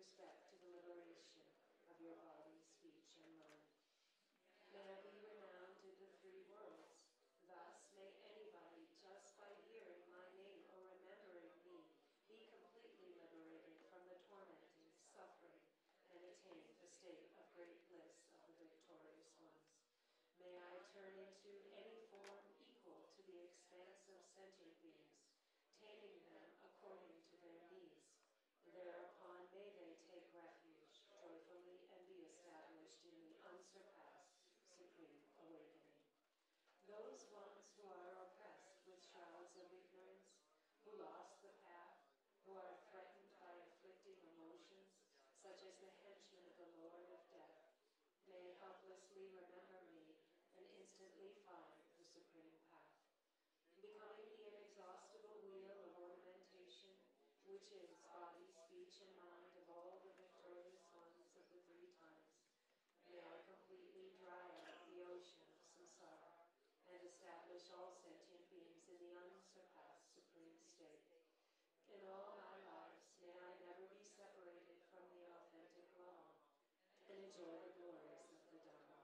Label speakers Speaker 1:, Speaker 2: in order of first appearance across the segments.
Speaker 1: respect to the liberation of your body, speech, and mind. May I be renowned in the three worlds. Thus, may anybody, just by hearing my name or remembering me, be completely liberated from the tormenting, suffering, and attain the state of great bliss of the victorious ones. May I turn into any form equal to the expanse of sentient beings, taming them according to their needs. Thereupon may they take refuge joyfully and be established in the unsurpassed supreme awakening. Those ones who are oppressed with shrouds of ignorance, who lost the path, who are threatened by afflicting emotions, such as the henchmen of the Lord of Death, may helplessly remember me and instantly find the supreme path. Becoming the inexhaustible wheel of ornamentation, which is body, speech, and mind of all the victorious ones of the three times, may I completely dry out the ocean of samsara and establish all sentient beings in the unsurpassed supreme state. In all my lives, may I never be separated from the authentic Lama and enjoy the glories of the Dharma.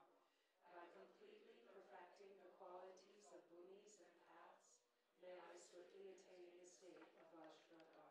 Speaker 1: By completely perfecting the qualities of bhumis and paths, may I swiftly attain the state of Vajrasattva.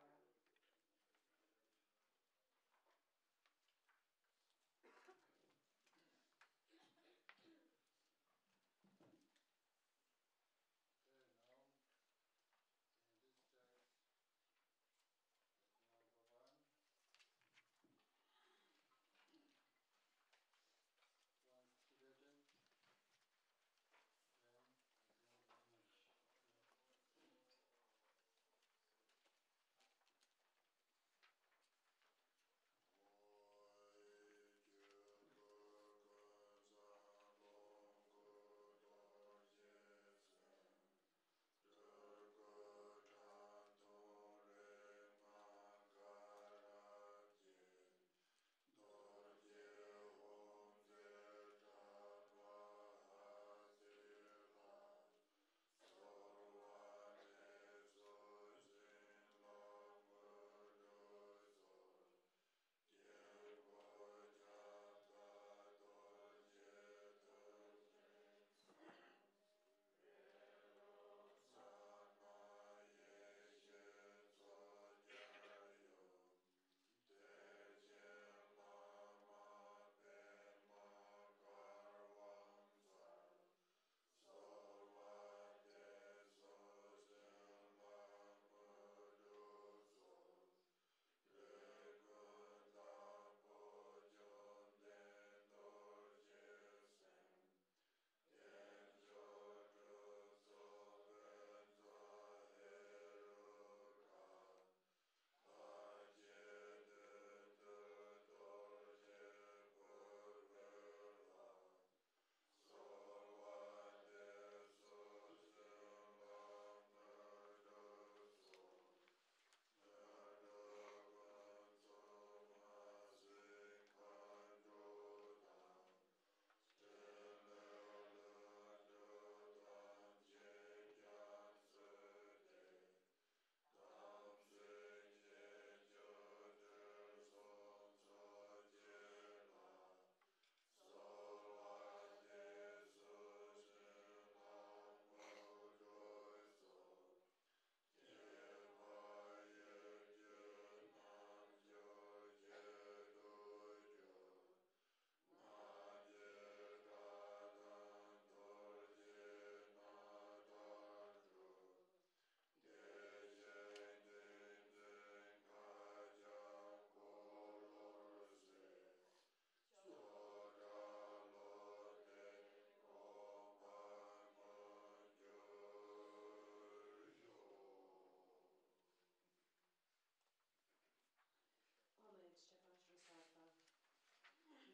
Speaker 1: Vajrasattva,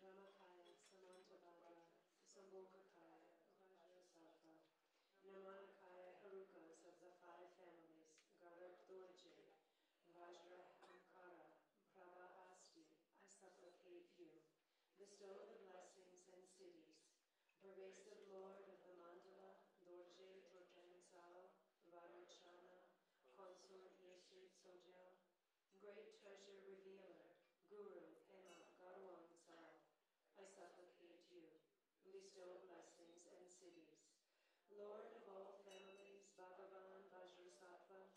Speaker 1: Dhammakaya, Samanta Vajra, Sambhogakaya, Vajrasattva, Namanakaya Harukas of the five families, Garak Dorje, Vajra Ankara, Prabhahasti, I supplicate you, bestow the blessings and cities, pervasive Lord of the Mandala, Dorje Drotensala, Varochana, Consort Yeshe Sojel, great treasure revealer, Guru bestow blessings and cities. Lord of all families, Bhagavan Vajrasattva,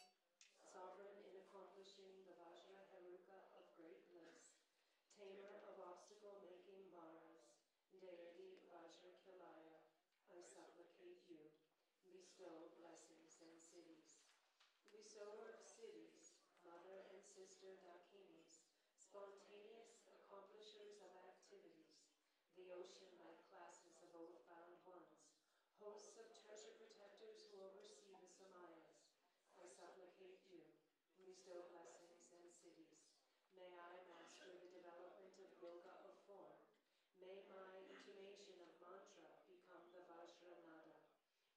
Speaker 1: sovereign in accomplishing the Vajra Heruka of great bliss, tamer of obstacle-making Varas, deity Vajra Kilaya, I supplicate you, bestow blessings and cities. Bestower of cities, mother and sister dakinis, spontaneous accomplishers of activities, the ocean-like classes of oath-bound ones, hosts of treasure protectors who oversee the samayas, I supplicate you, bestow blessings and cities. May I master the development of yoga of form. May my intonation of mantra become the Vajra nada.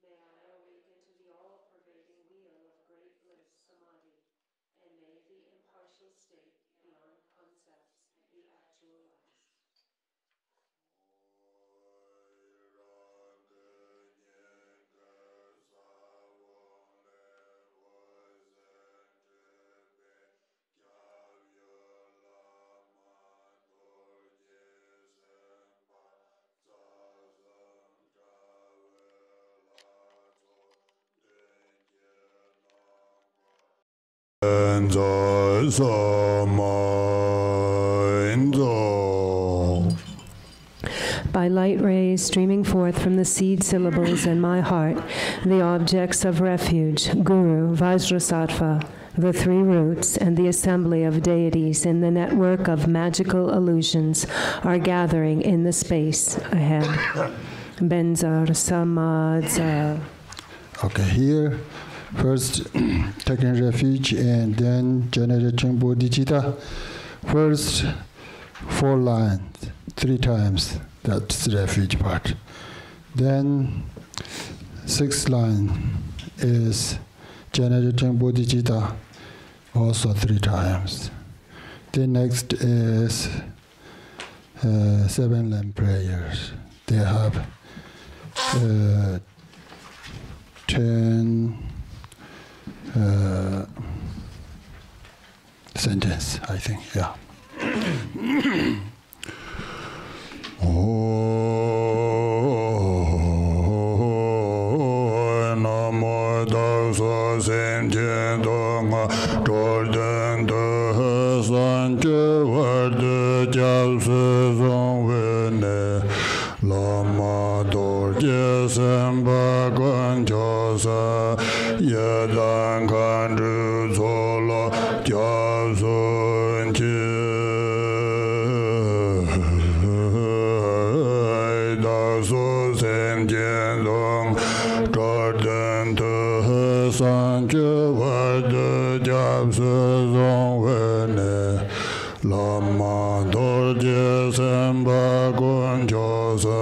Speaker 1: May I awaken to the all-pervading wheel of great bliss, samadhi. And may the impartial state beyond concepts be actualized.
Speaker 2: By light rays streaming forth from the seed syllables in my heart, the objects of refuge, Guru, Vajrasattva, the three roots, and the assembly of deities in the network of magical illusions are gathering in the space ahead. Benzar Samadza.
Speaker 3: Okay, here, first taking refuge and then generating bodhicitta. First 4 lines, 3 times. That's the refuge part. Then 6th line is generating bodhicitta, also 3 times. The next is 7-line prayers. They have 10 sentences, I think, yeah. Namo Dasa Senchen Donga Jordan De Sanche Verde Jalse Zongvene Lama Dorje Semba Kwanchosa Yedan Kandru Zola Jasunche Dasu Senchen Dong Jordan De Sanche Verde Jalse Zongvene Lama Dorje Semba Kwanchosa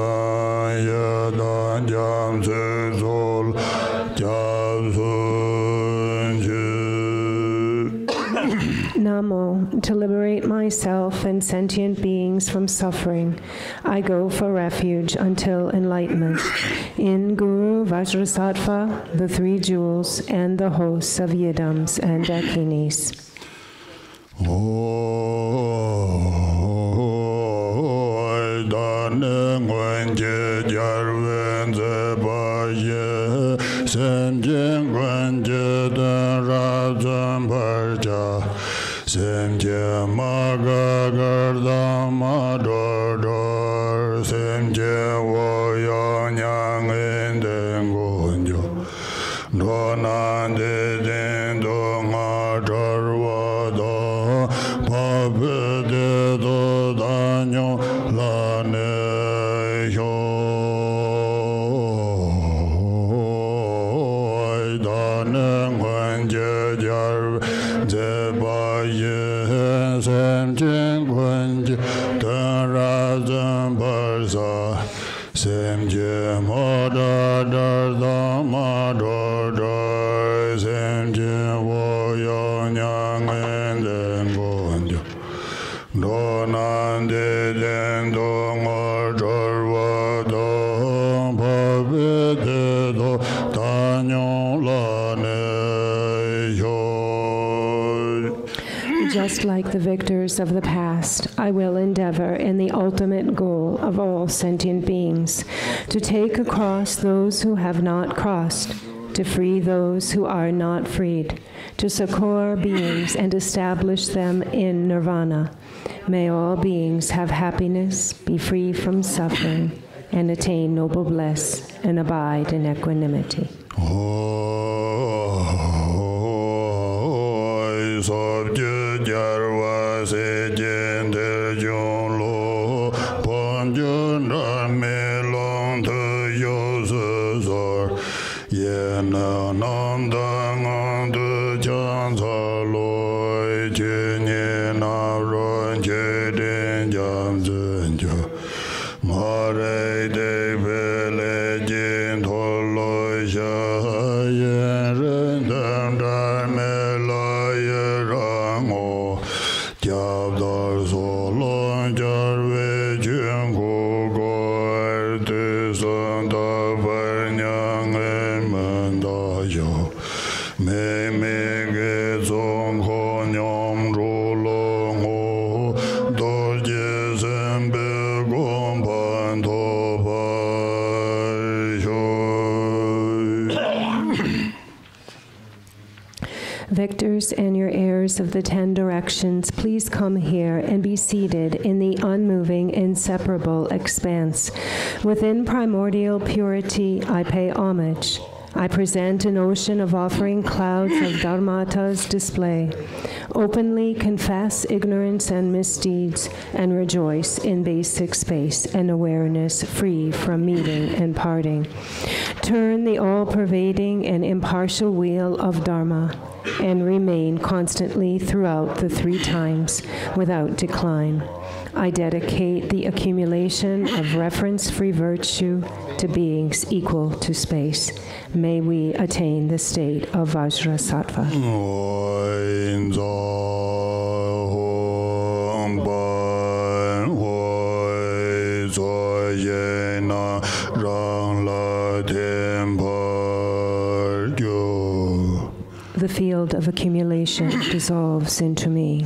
Speaker 3: Yedan Jamse Zol
Speaker 2: Namo, to liberate myself and sentient beings from suffering, I go for refuge until enlightenment. In Guru, Vajrasattva, the 3 jewels, and the hosts of Yidams and Dakinis.
Speaker 3: Semje maga garda mador semje woyo nyang enden gonjo donan de den do mador wado pabe de do danyo lane yo danen gwenje jar de Semjen Gwenje Tarazan Barza Semje Moda Darda Mador Semje Woyo Nyang Enden Gonjo Donan De Den Dong Odor Wado Pabe De Do Tanyon Lane Yo.
Speaker 2: Just like the victors errors of the past, I will endeavor in the ultimate goal of all sentient beings, to take across those who have not crossed, to free those who are not freed, to succor beings and establish them in nirvana. May all beings have happiness, be free from suffering, and attain noble bliss, and abide in equanimity. Victors and your heirs of the 10 directions, please come here and be seated in the unmoving, inseparable expanse. Within primordial purity, I pay homage. I present an ocean of offering clouds of dharmata's display. Openly confess ignorance and misdeeds, and rejoice in basic space and awareness free from meeting and parting. Turn the all-pervading and impartial wheel of Dharma, and remain constantly throughout the 3 times without decline. I dedicate the accumulation of reference-free virtue to beings equal to space. May we attain the state of Vajrasattva. The field of accumulation dissolves into me.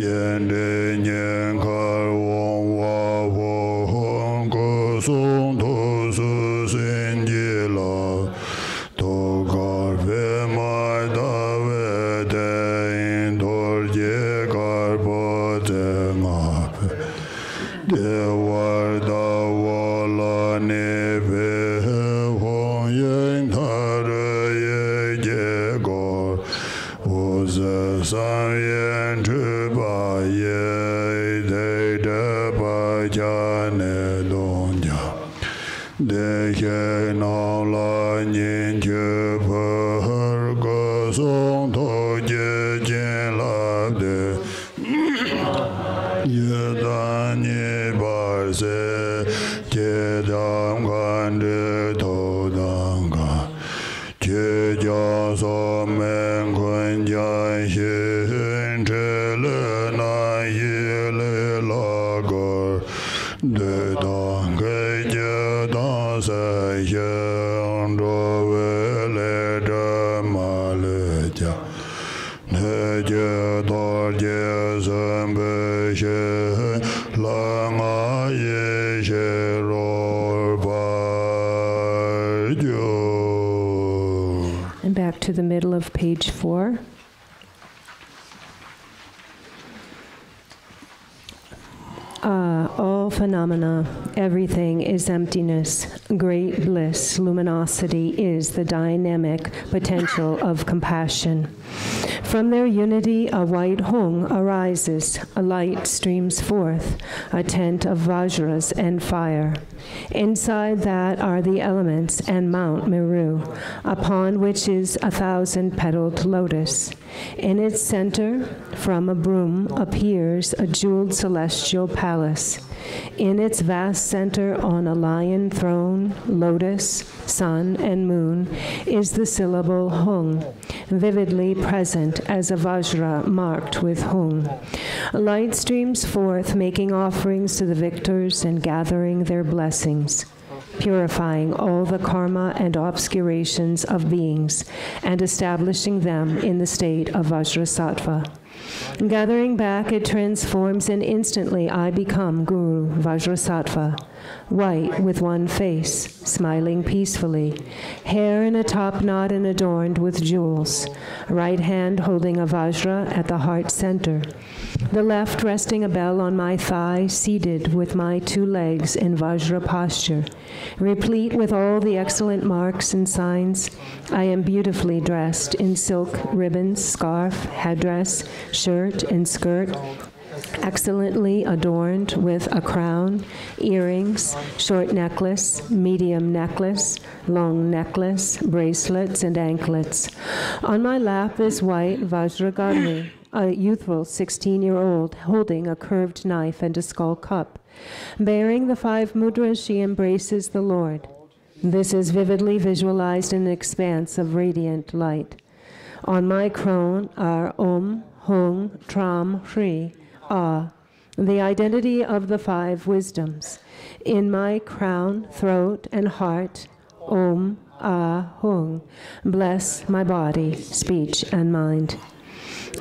Speaker 3: Yen
Speaker 2: And back to the middle of page 4. All phenomena, everything is emptiness. Great bliss, luminosity is the dynamic potential of compassion. From their unity, a white hung arises, a light streams forth, a tent of Vajras and fire. Inside that are the elements and Mount Meru, upon which is 1,000-petaled lotus. In its center, from a broom, appears a jeweled celestial palace. In its vast center, on a lion throne, lotus, sun, and moon, is the syllable hung, vividly present as a Vajra marked with hung. Light streams forth, making offerings to the victors and gathering their blessings, purifying all the karma and obscurations of beings, and establishing them in the state of Vajrasattva. Gathering back, it transforms, and instantly I become Guru Vajrasattva, white with one face, smiling peacefully, hair in a top knot and adorned with jewels, right hand holding a Vajra at the heart center, the left resting a bell on my thigh, seated with my 2 legs in Vajra posture, replete with all the excellent marks and signs. I am beautifully dressed in silk ribbons, scarf, headdress, shirt, and skirt, excellently adorned with a crown, earrings, short necklace, medium necklace, long necklace, bracelets, and anklets. On my lap is white Vajragadri, a youthful 16-year-old holding a curved knife and a skull cup. Bearing the 5 mudras, she embraces the Lord. This is vividly visualized in an expanse of radiant light. On my crown are Om, Hung, Tram, Shri, Ah, the identity of the 5 wisdoms. In my crown, throat, and heart, Om, Ah, Hung, bless my body, speech, and mind.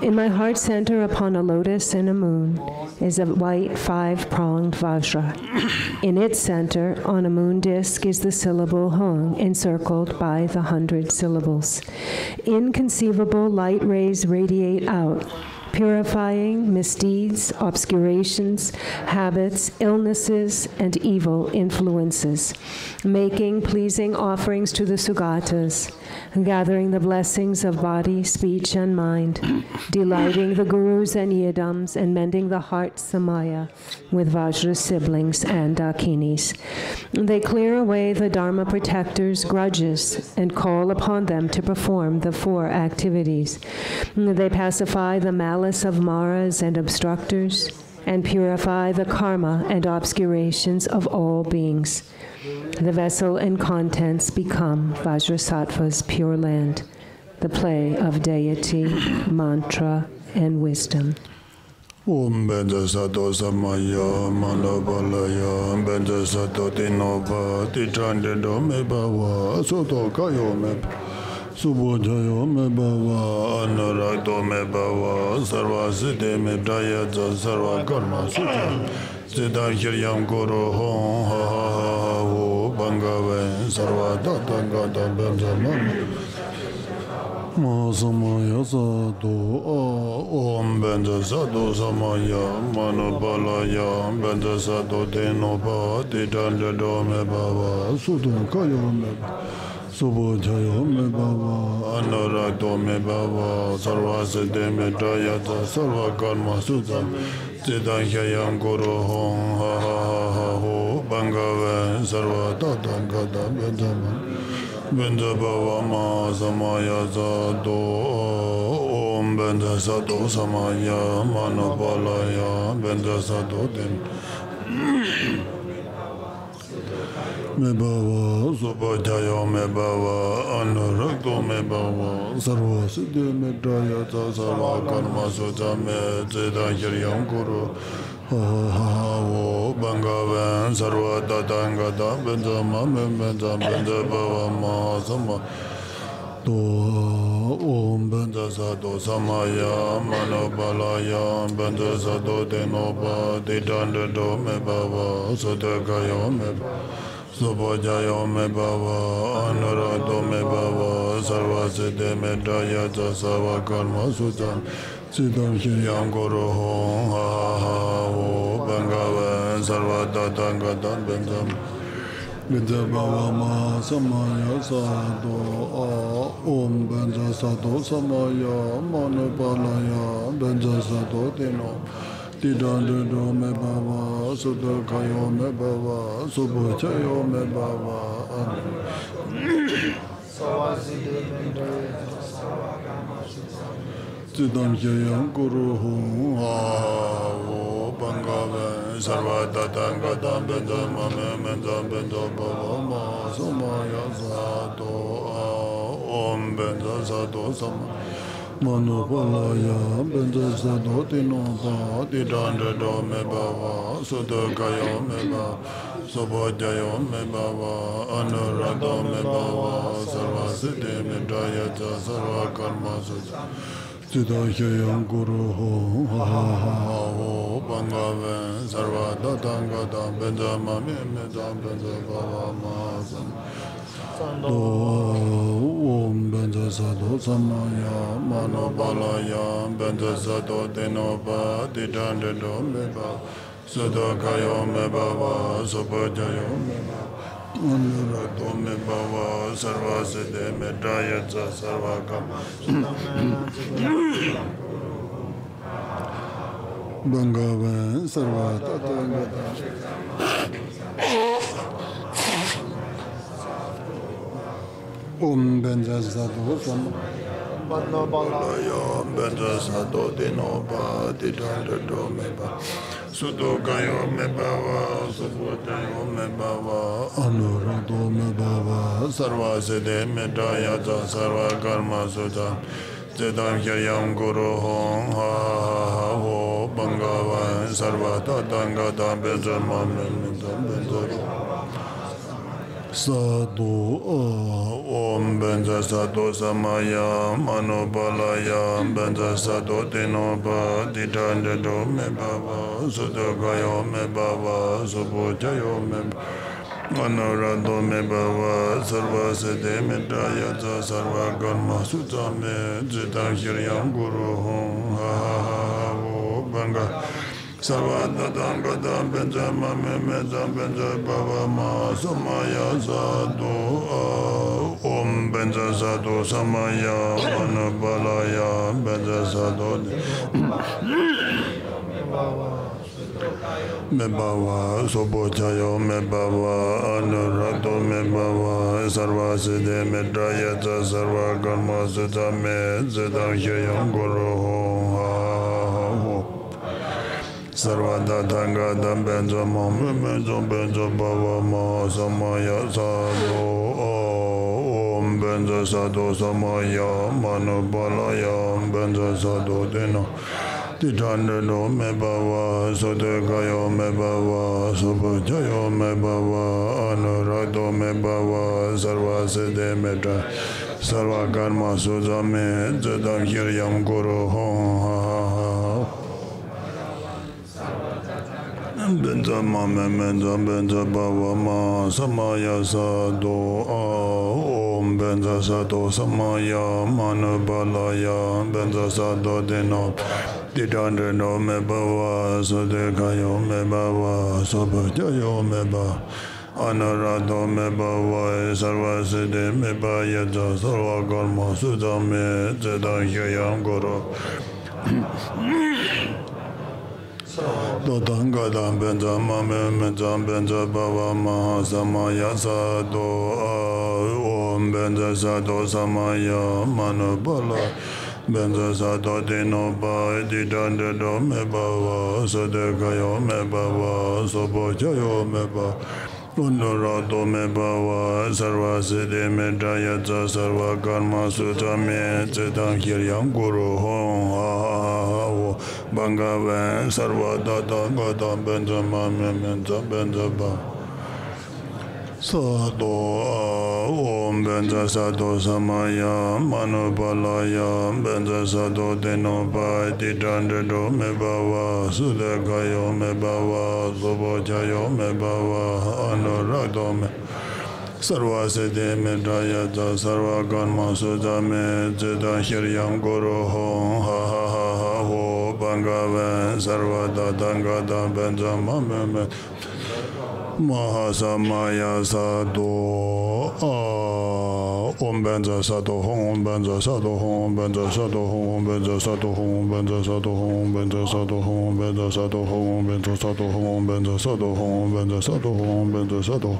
Speaker 2: In my heart center, upon a lotus and a moon, is a white 5-pronged Vajra. In its center, on a moon disk, is the syllable Hung, encircled by the 100 syllables. Inconceivable light rays radiate out, purifying misdeeds, obscurations, habits, illnesses, and evil influences, making pleasing offerings to the Sugatas, gathering the blessings of body, speech, and mind, delighting the gurus and yidams, and mending the heart samaya with Vajra siblings and dakinis. They clear away the Dharma protectors' grudges and call upon them to perform the 4 activities. They pacify the malice of maras and obstructors, and purify the karma and obscurations of all beings. The vessel and contents become Vajrasattva's pure land, the play of deity, mantra, and wisdom.
Speaker 3: Om Benja Sato Samaya Malabalaya Benja Sato Tinova Tichande Dome Bawa Soto Kayo Mep Subojayo Me Bawa Anuragdo Me Bawa Sarva Siddhi Me Prayaja Sarva Karma Sutta Siddhar Hiryam Guru Hon Ha Ha Ha Ho Bangave Sarva Tata Gata Benjamin Samaya Sado Om Benja Sado Samaya Manobalaya Benja Sado Denoba Didanja Dome Baba Sudu Kayo Me Subo Jayo Me Baba Anuragdo Me Baba Sarva Siddhi Me Dayata Sarva Karma Sutta Siddhan Hyayam Guru Hong Ha Ha Ha Ho Bangave Sarva Tatan Gata Benjamin Benja Baba Ma Samaya Sado Om Benja Sado Samaya Manobalaya Benja Sado Dem Me Baba Subhajaya Me Baba Anuragdo Me Baba Sarva Siddhi Me Dayata Sarva Karma Sutta Me Siddhan Hyayam Guru Bangava Sarva Tatangata Benja Mame Benja Benja Baba Ma Sama Do Om Benja Sado Samaya Manobalaya Benja Sado Denoba Didanda Do Me Baba Sotakayo Me Subhajaya Me Baba Anurado Me Baba Sarva Siddhi Me Dayata Sarva Karma Sutta Siddham Hyayam Guru Hong Ha Ha Ho Bangava Sarva Tatangata Benja Baba Ma Samaya Sado Om Benja Sado Samaya Manobalaya Benja Sado Deno Didanda Do Me Baba Sudakayo Me Baba Subhajayo Me Baba Siddham Hyayam Guru Hong Ha Ho Bangava Sarva Tatangata Benja Mame Benja Benja Baba Ma Samaya Sado Om Benja Sado Sama Manobalaya Benja Sado Denoba Didanda Do Me Baba Sudakayo Me Baba Subhajayo Me Baba Anuragdo Me Baba Sarva Siddhi Me Dayata Sarva Karma Sutta Siddha Hyayam Guru Hong Ha Ha Ho Bangava Sarva Tatangata Benja Mame Benja Benja Baba Ma Sando Om Benja Sado Samaya Manobalaya Benja Sado Denoba Didanda Do Me Baba Sudakayo Me Baba Subhajayo Me Baba Anuragdo Me Baba Sarva Siddhi Me Dayata Sarva Karma Bangava Sarva Tatangata Om Benja Sado Manobalaya Benja Sado Denoba Didanda Do Me Baba Sudakayo Me Baba Subhajayo Me Baba Anuragdo Me Baba Sarva Siddhi Me Dayata Sarva Karma Sutta Siddham Hyayam Guru Hong Ha Ha Ho Bangava Sarva Tatangata Benja Mame Benja Sado Om Benja Sado Samaya Manobalaya Benja Sado Denoba Didanda Do Me Baba Sudakayo Me Baba Subhajayo Me Anuragdo Me Baba Sarva Siddhi Me Dayata Sarva Karma Sutta Me Siddham Hyayam Guru Hong Ha Ha Ho Bangava Sarva Tatangata Benja Mame Benja Baba Ma Samaya Sado Om Benja Sado Samaya Manobalaya Benja Sado Me Baba Subhajayo Me Baba Anuragdo Me Baba Sarva Siddhi Me Dayata Sarva Karma Sutta Me Siddham Hyayam Guru Hong Ha Ho Sarva Tatangata Benja Mame Benja Baba Ma Samaya Sado Om Benja Sado Samaya Manobalaya Benja Sado Deno Didanda Do Me Baba Sudakayo Me Baba Subhajayo Me Baba Anuragdo Me Baba Sarva Siddhi Me Dayata Sarva Karma Sutta Me Siddham Hyayam Guru Hong Ha Ha Benza mame menza benza bava ma samaya sado om benza sado samaya manu balaya benza sado deno didandre no me bava sode kayo me bava sobajayo me bava Anarado me bava sarva siddhi me baya sarva karma sudame zedang hyayam guru Dodanga dam benza mame menza benza bava maha samaya sado om benza sado samaya manu bala benza sado dino ba didande do me bava sadekayo me bava sobojayo me bava Unurado me bava sarva siddhi me dayata sarva karma sutame zedang hiryam guru hong ha ho bangave sarva dada gada benza mame menza benza ba Sado om benza sado samaya manu balaya benza sado deno ba didande do me bava sudekayo me bava sobojayo me bava anurado me sarva siddhi me dayata sarva karma sudame zedang hiryam guru hong ha ho bangave sarva dada gada benza mame me Mahasamaya sado om benza sado hong benza sado hong benza sado hong benza sado hong benza sado hong benza sado hong benza sado hong benza sado hong benza sado hong benza sado hong benza sado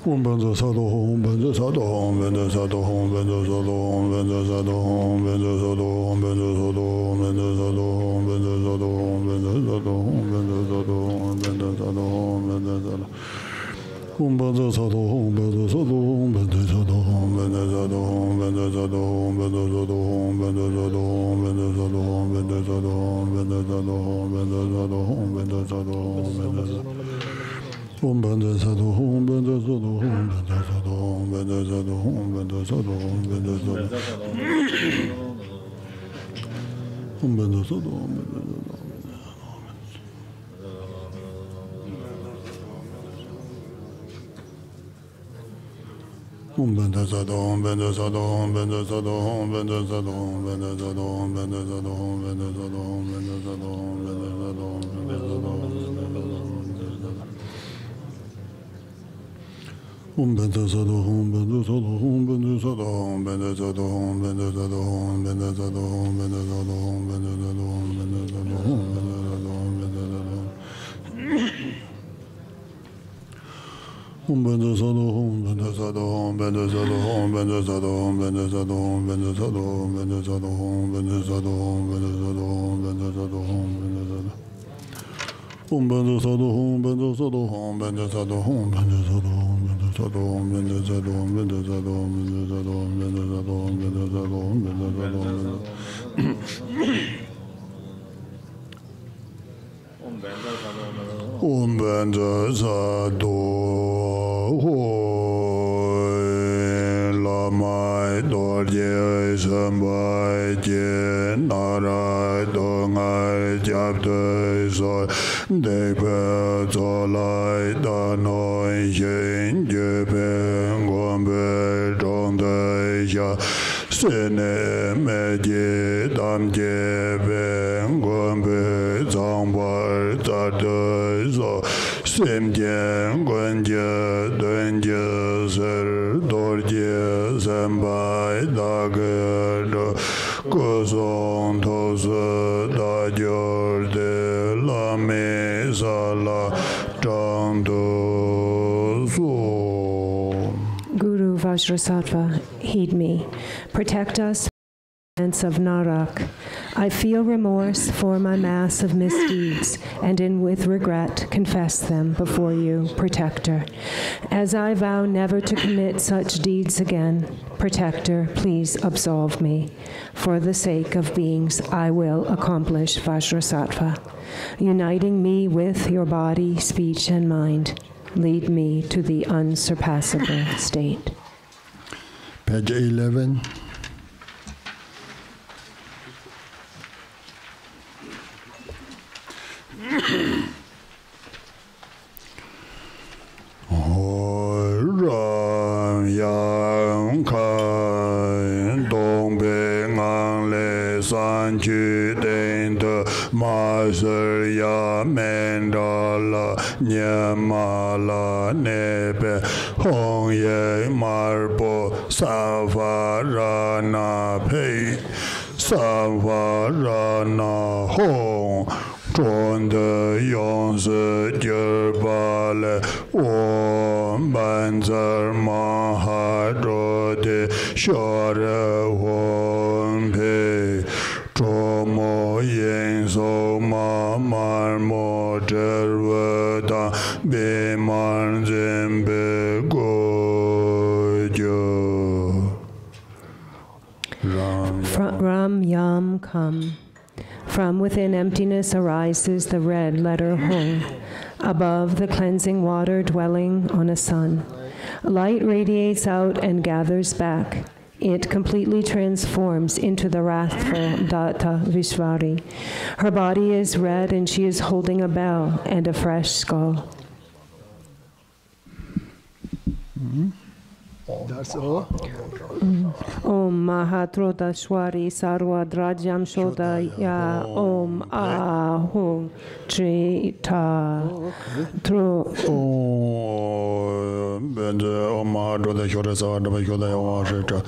Speaker 3: Om benza sado hong benza sado hong benza sado hong benza sado hong benza sado hong benza sado hong benza sado hong benza sado hong benza sado hong benza sado hong benza sado hong benza sado hong benza sado Om benza sado hong benza sado hong benza sado hong benza sado hong benza sado hong benza sado hong benza sado hong benza sado hong benza sado hong benza sado hong benza sado hong benza sado hong benza sado Om benza sado hong benza sado hong benza sado hong benza sado hong benza sado hong benza sado Om benza sado hong benza sado Om benza sado hong benza sado hong benza sado hong benza sado hong benza sado hong benza sado hong benza sado hong benza sado hong benza sado hong benza sado Om benza sado hong benza sado hong benza sado hong benza sado hong benza sado hong benza sado hong benza sado hong benza sado hong benza sado hong benza sado hong benza sado Om benza sado hong benza sado hong benza sado hong benza sado hong benza sado hong benza sado hong benza sado hong benza sado hong benza sado hong benza sado hong benza sado Om benza sado hong benza sado hong benza sado hong benza sado hong benza sado hong benza sado hong benza sado hong benza sado hong benza sado hong benza sado hong benza sado Om benza sado la mai dorje sambai je nara dongai japde so de pe zo lai da noi yin je pe ngombe dong de ya sene me je dam je pe ngombe zang bar da de so sem je gwen je den je ser dor je sambai da ge do ko zong to se da jor de la me sa la dang do so
Speaker 2: Guru Vajrasattva, heed me. Protect us of Narak. I feel remorse for my mass of misdeeds, and with regret confess them before you, Protector. As I vow never to commit such deeds again, Protector, please absolve me. For the sake of beings, I will accomplish Vajrasattva. Uniting me with your body, speech, and mind, lead me to the unsurpassable state.
Speaker 3: Page 11. chu den de master ya mendala nyamala nebe hong ye marbo savarana pei savarana hong 中的勇士就把了我们在马哈罗的小人魂配，周末演奏马马莫这我当别满真别过就。
Speaker 2: Ram Yam Kam. From within emptiness arises the red letter Hong, above the cleansing water dwelling on a sun. Light radiates out and gathers back. It completely transforms into the wrathful Datta Vishvari. Her body is red and she is holding a bell and a fresh skull.
Speaker 3: That's all.
Speaker 2: Om Mahatrota Shwari Sarva Drajam Shodaya Om Ahum Trita Tro
Speaker 3: Om Mahatrota Shwari Sarva Shodaya Om Trita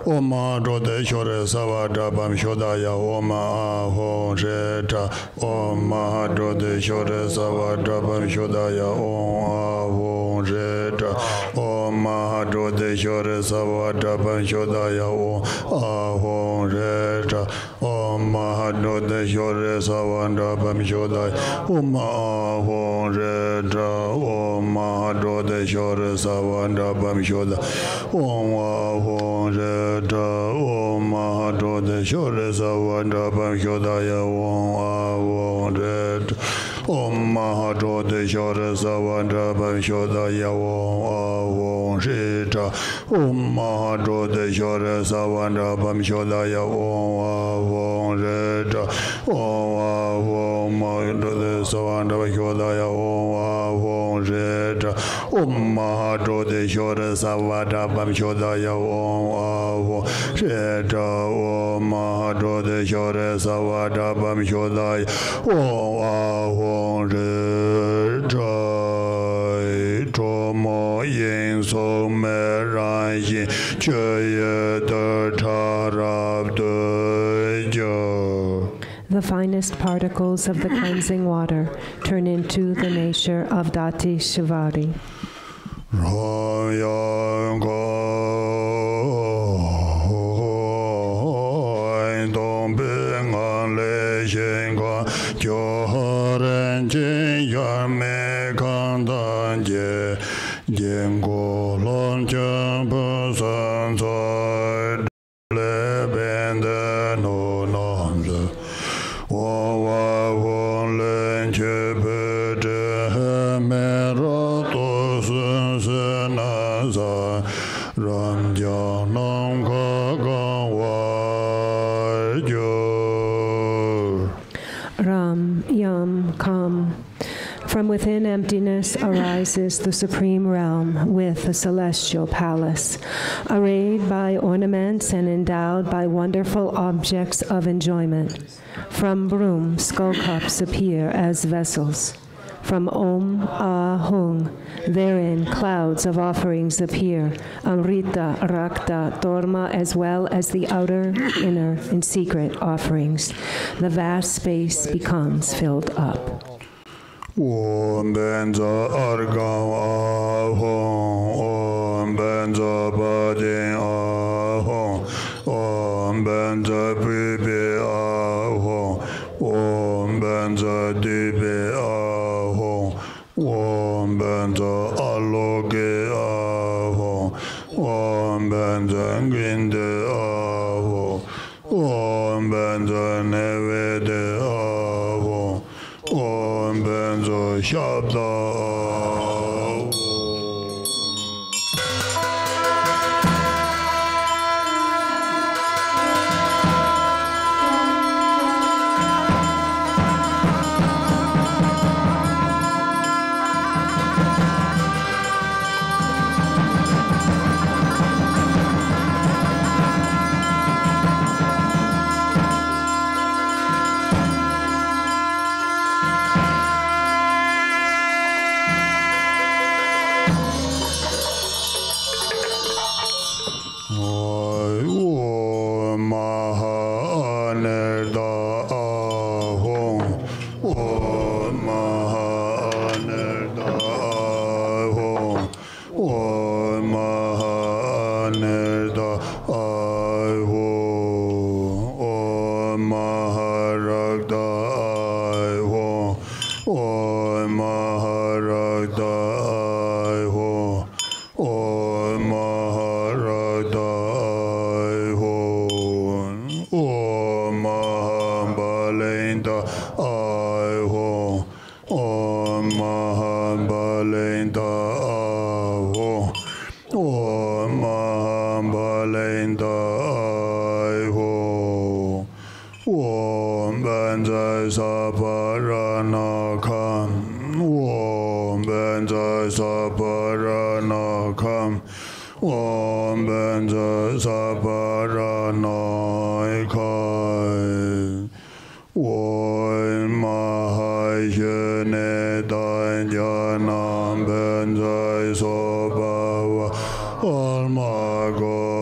Speaker 3: Om Mahatrota Shwari Sarva Shodaya Om Ahum Trita Om Mahatrota Shwari Sarva Shodaya Om Ahum Trita Om Mahatrota Shwari Sarva Shodaya Om Ahum Trita Om Mahatrota Shwari Sarva Shodaya Om Ahum Trita Om Mahatrota Shwari Sarva Shodaya Om Ahum Trita Om Mahatrota Shwari Sarva Shodaya Om Ahum Trita Om Mahatrota Shwari Sarva Shodaya Om Ahum Trita Om Mahatrota Shwari Sarva Shodaya Om Ahum Trita Om Mahatrota Sarva Shodaya Om Ahum Trita Om Mahatrota Shwari Sarva Shodaya Om Ahum Trita Om Mahatrota Shwari Sarva Shodaya Om Ahum Trita Tomo yin so me ran yin che ye de tarab de jo.
Speaker 2: The finest particles of the cleansing water turn into the nature of Dati Shivari. Ram Yam Kam. From within emptiness arises the supreme realm with a celestial palace, arrayed by ornaments and endowed by wonderful objects of enjoyment. From broom, skull cups appear as vessels. From Om Ahung, therein clouds of offerings appear, Amrita, Rakta, Torma, as well as the outer, inner, and secret offerings. The vast space becomes filled up.
Speaker 3: Om Benza Argam Ahung, Om Benza Badin Ahung, Om Benza Bibi Ahung, Om Benza Dibi Ahung, Om Benza Aloge Ahung, Om Benza Ginde Ahung, Om Benza Nevede Ahung, Om Benzo Shabda. benza saparana kam. Om benza saparana ikai. Om mahayene danyanam benza sobawa almago.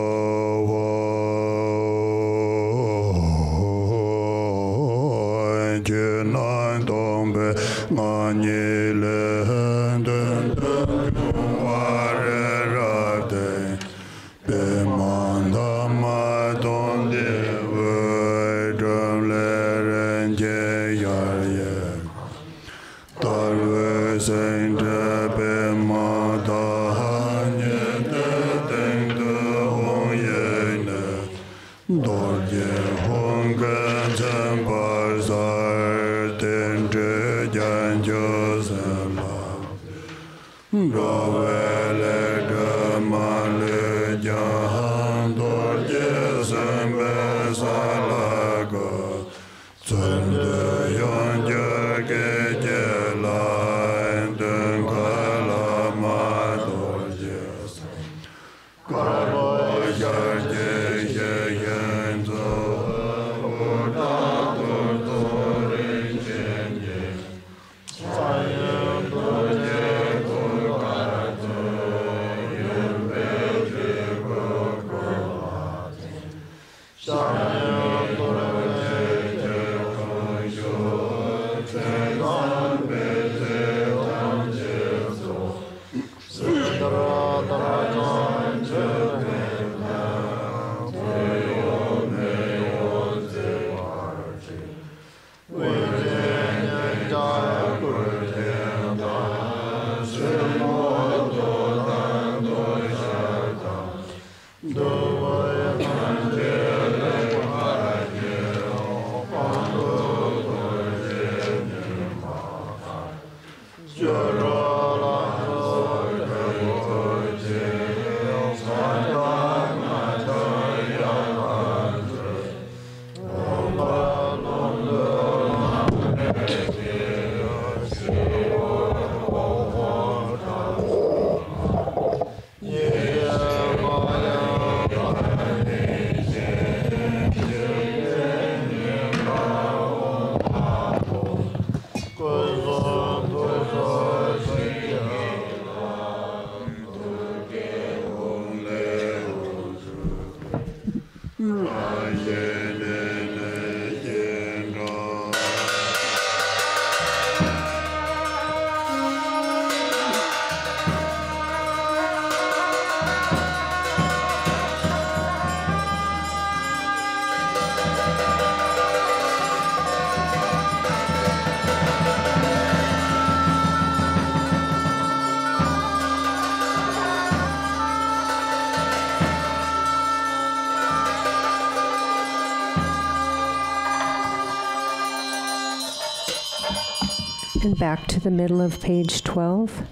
Speaker 2: And back to the middle of page 12.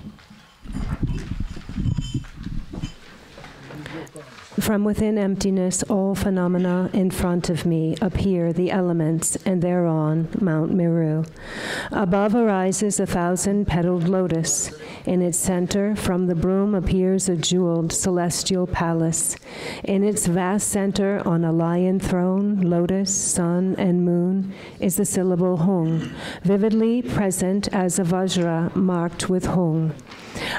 Speaker 2: From within emptiness, all phenomena in front of me appear the elements, and thereon Mount Meru. Above arises 1,000-petaled lotus. In its center, from the broom appears a jeweled celestial palace. In its vast center, on a lion throne, lotus, sun, and moon, is the syllable Hung, vividly present as a Vajra marked with Hung.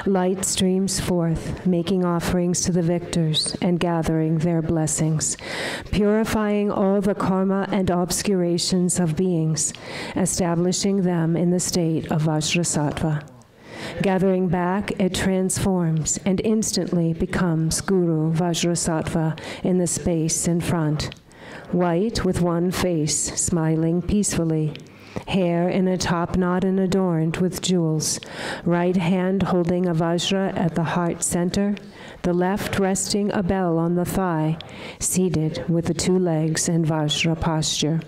Speaker 2: Light streams forth, making offerings to the victors and gathering their blessings, purifying all the karma and obscurations of beings, establishing them in the state of Vajrasattva. Gathering back, it transforms and instantly becomes Guru Vajrasattva in the space in front. White with one face, smiling peacefully. Hair in a top knot and adorned with jewels. Right hand holding a Vajra at the heart center. The left resting a bell on the thigh. Seated with the two legs in Vajra posture.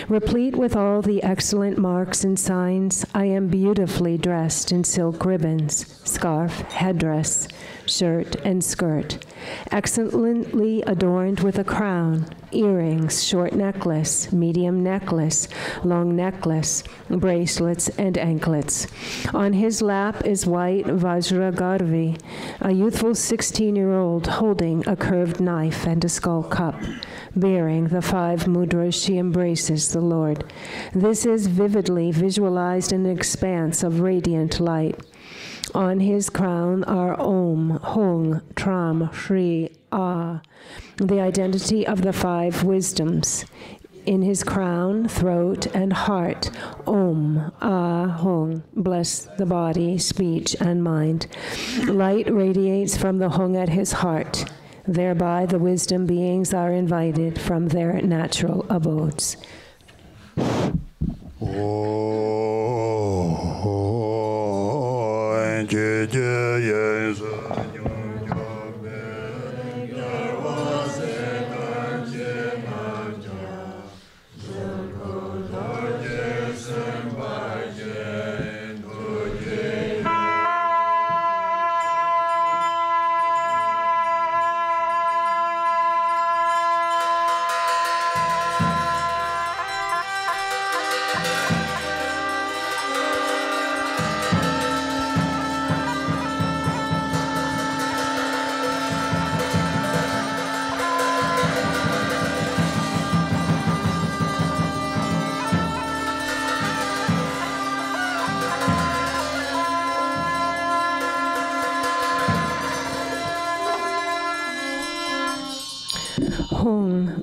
Speaker 2: Replete with all the excellent marks and signs, I am beautifully dressed in silk ribbons, scarf, headdress, shirt, and skirt, excellently adorned with a crown, earrings, short necklace, medium necklace, long necklace, bracelets, and anklets. On his lap is white Vajra Garvi, a youthful 16-year-old holding a curved knife and a skull cup. Bearing the 5 mudras, she embraces the Lord. This is vividly visualized in an expanse of radiant light. On his crown are Om, Hung, Tram, Shri, Ah, the identity of the 5 wisdoms. In his crown, throat, and heart, Om, Ah, Hung, bless the body, speech, and mind. Light radiates from the Hung at his heart. Thereby, the wisdom beings are invited from their natural abodes.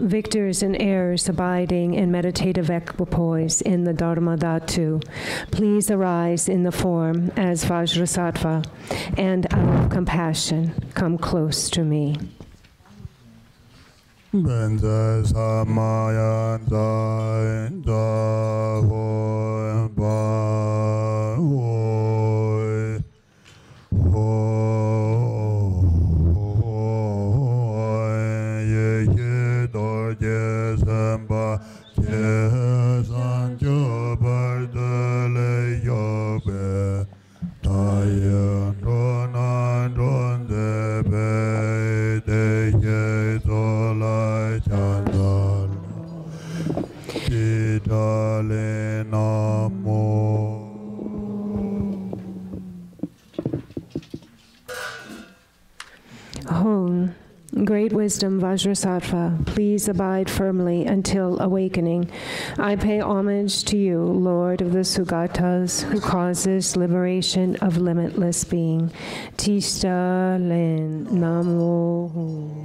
Speaker 2: Victors and heirs abiding in meditative equipoise in the Dharma Dhatu, please arise in the form as Vajrasattva, and out of compassion, come close to me. Hung, great wisdom Vajrasattva, please abide firmly until awakening. I pay homage to you, Lord of the Sugatas, who causes liberation of limitless being. Tista Len Namo.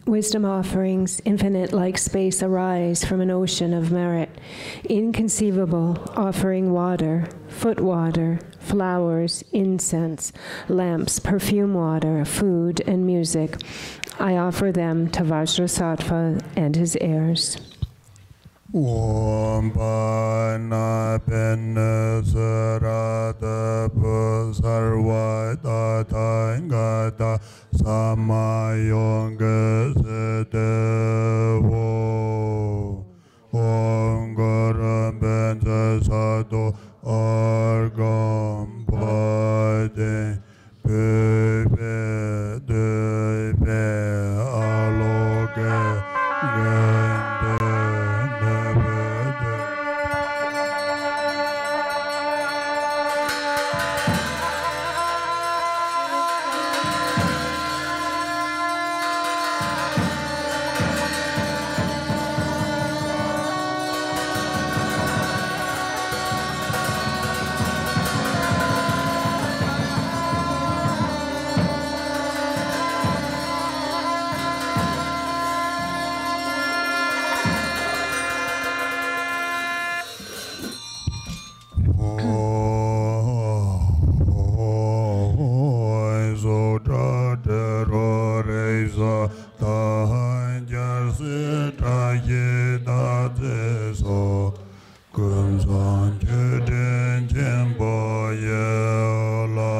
Speaker 2: Wisdom offerings, infinite like space, arise from an ocean of merit. Inconceivable, offering water, foot water, flowers, incense, lamps, perfume water, food, and music. I offer them to Vajrasattva and his heirs.
Speaker 3: Om Pana Pen Sarada Sarvata Tangata Samayonga Sedevo Om Garam Ben Sado Argam Bade Bebe Debe Aloge Gende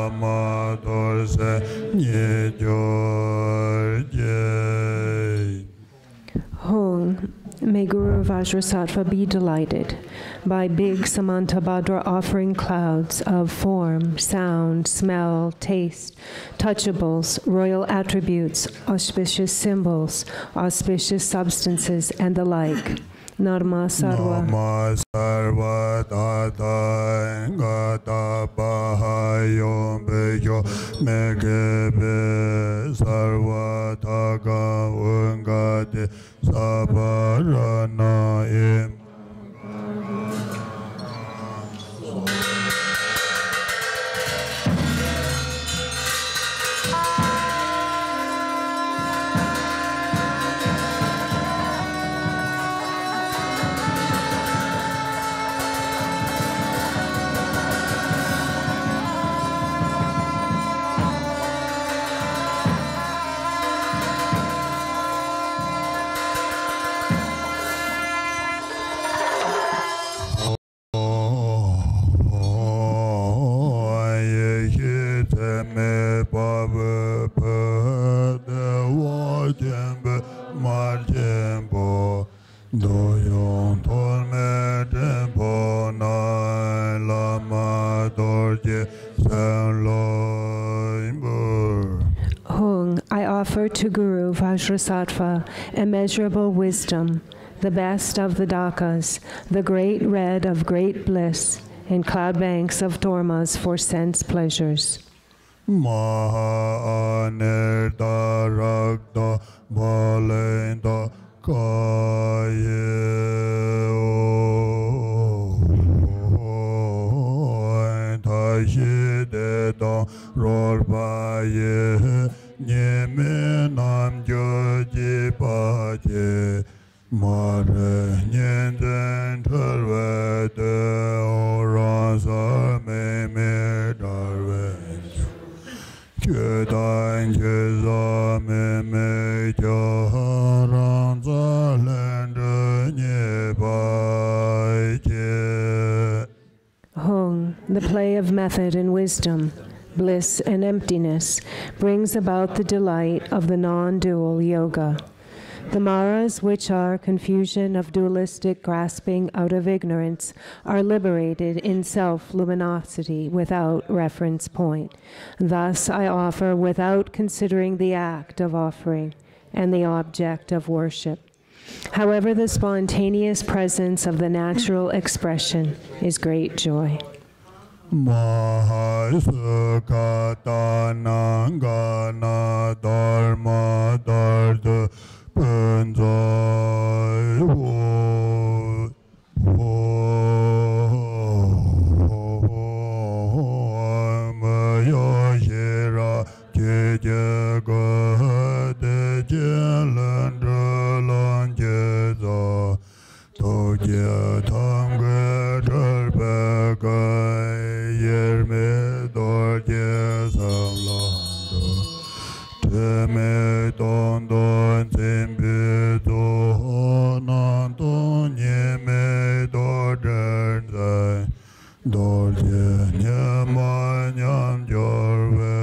Speaker 3: lama dorse nye jorje.
Speaker 2: Hong, may Guru Vajrasattva be delighted by big Samantabhadra offering clouds of form, sound, smell, taste, touchables, royal attributes, auspicious symbols, auspicious substances, and the like. Narma Sarva.
Speaker 3: Nama Sarva Tata Gata Bahayom Beyo Megebe Sarva Taga Ungate Sabarana Im.
Speaker 2: I offer to Guru Vajrasattva immeasurable wisdom, the best of the dakas, the great red of great bliss, and cloud banks of dharmas for sense pleasures.
Speaker 3: Maha Anirta Rakta Balenda Kaya Tashideta Rolpaye Nyeme Nam Joji Paje Mare Nyenden Tarvete Orasar Meme Darve Kedan Jeza Meme Jaharan Zalenda Nyebaje.
Speaker 2: Hong, the play of method and wisdom, bliss and emptiness, brings about the delight of the non-dual yoga. The maras, which are confusion of dualistic grasping out of ignorance, are liberated in self-luminosity without reference point. Thus I offer without considering the act of offering and the object of worship. However, the spontaneous presence of the natural expression is great joy.
Speaker 3: Mahasukata Dharma Dharma Panjai Maya Shira Jejaga De Jalandra Lanjeza Toja Tamga Darbagai Yerme Dorje Samlando Teme Don Don Simbi Don Don Yeme Dorjen Zai Dorje Nyama Nyam Jorve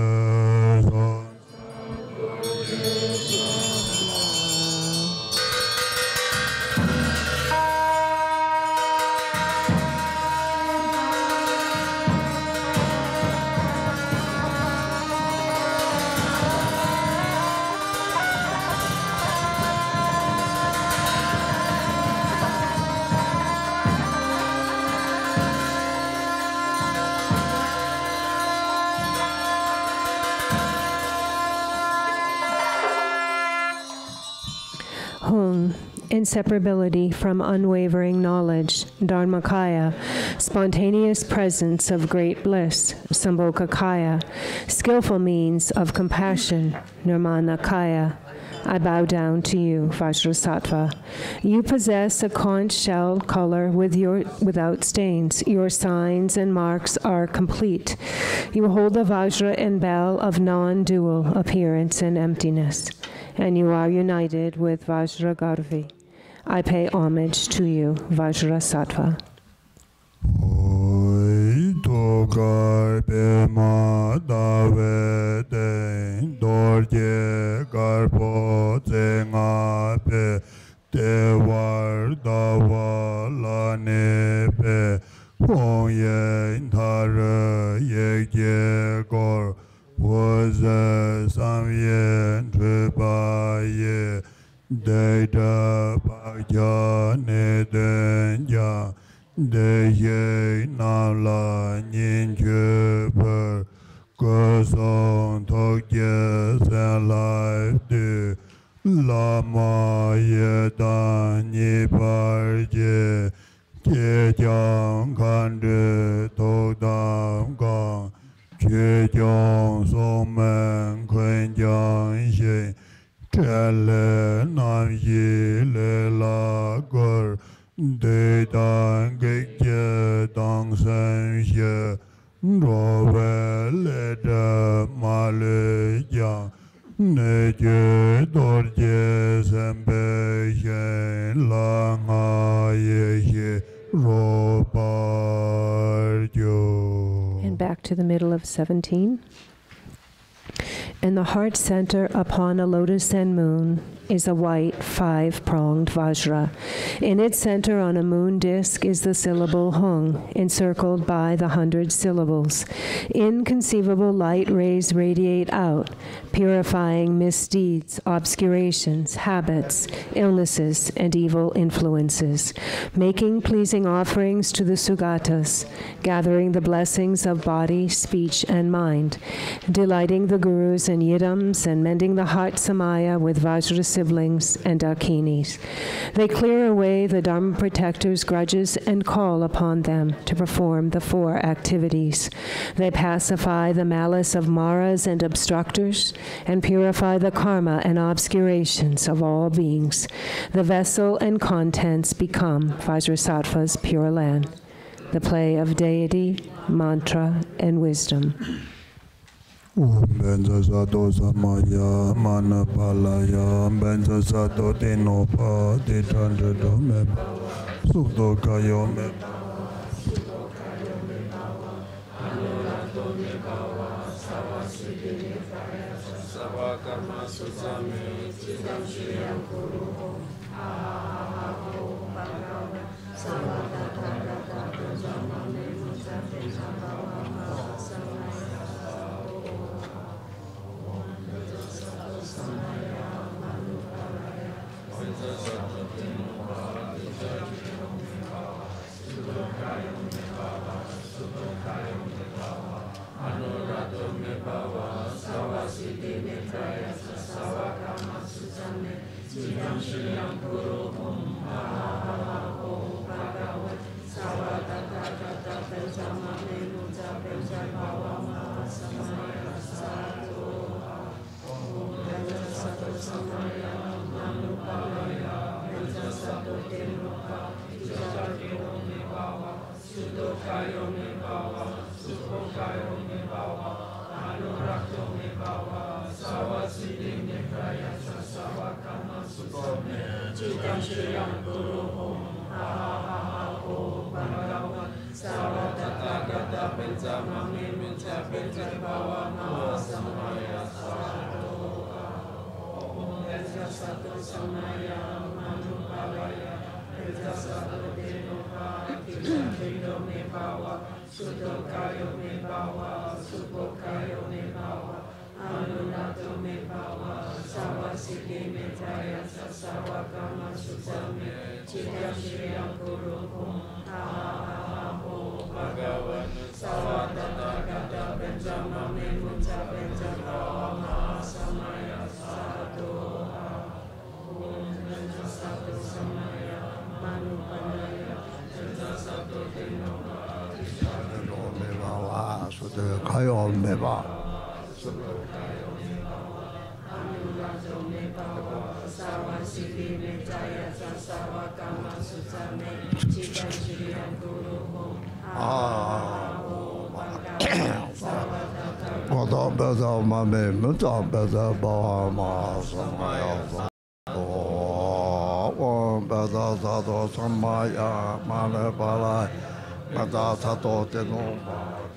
Speaker 2: Hung, inseparability from unwavering knowledge, Dharmakaya, spontaneous presence of great bliss, Sambhogakaya, skillful means of compassion, Nirmanakaya. I bow down to you, Vajrasattva. You possess a conch shell color without stains. Your signs and marks are complete. You hold the Vajra and bell of non-dual appearance and emptiness, and you are united with Vajragarvi. I pay homage to you, Vajrasattva.
Speaker 3: Garbe Madavete Dorje Garbo Zengape Dewar Davala Nepe Honye Tara Yegye Gor was Samyen Tribaye Data Bhagya Nedenya Deye Nala Ninjuper Gosong Tokye Life De Lama Yedan Niparje Kyekyang Kande Tokdam Gang Kyekyang Songmen Kwenjang Shin Chale Nam Yi Le La Gor Deity Gekye Dang Sen She Rowe Le De Male Yang Neje Dorje Sembe Shen La Nga Ye She Ro Par Jo.
Speaker 2: And back to the middle of 17. In the heart center upon a lotus and moon is a white 5-pronged Vajra. In its center on a moon disk is the syllable Hung, encircled by the 100 syllables. Inconceivable light rays radiate out, purifying misdeeds, obscurations, habits, illnesses, and evil influences, making pleasing offerings to the Sugatas, gathering the blessings of body, speech, and mind, delighting the gurus and yidams, and mending the heart samaya with Vajra siblings and dakinis. They clear away the Dharma protectors' grudges and call upon them to perform the 4 activities. They pacify the malice of maras and obstructors and purify the karma and obscurations of all beings. The vessel and contents become Vajrasattva's pure land, the play of deity, mantra, and wisdom.
Speaker 3: Benza Sato Samaya Manapalaya Benza Sato Dinopa Ditandra Dome Subdo Kayo Meba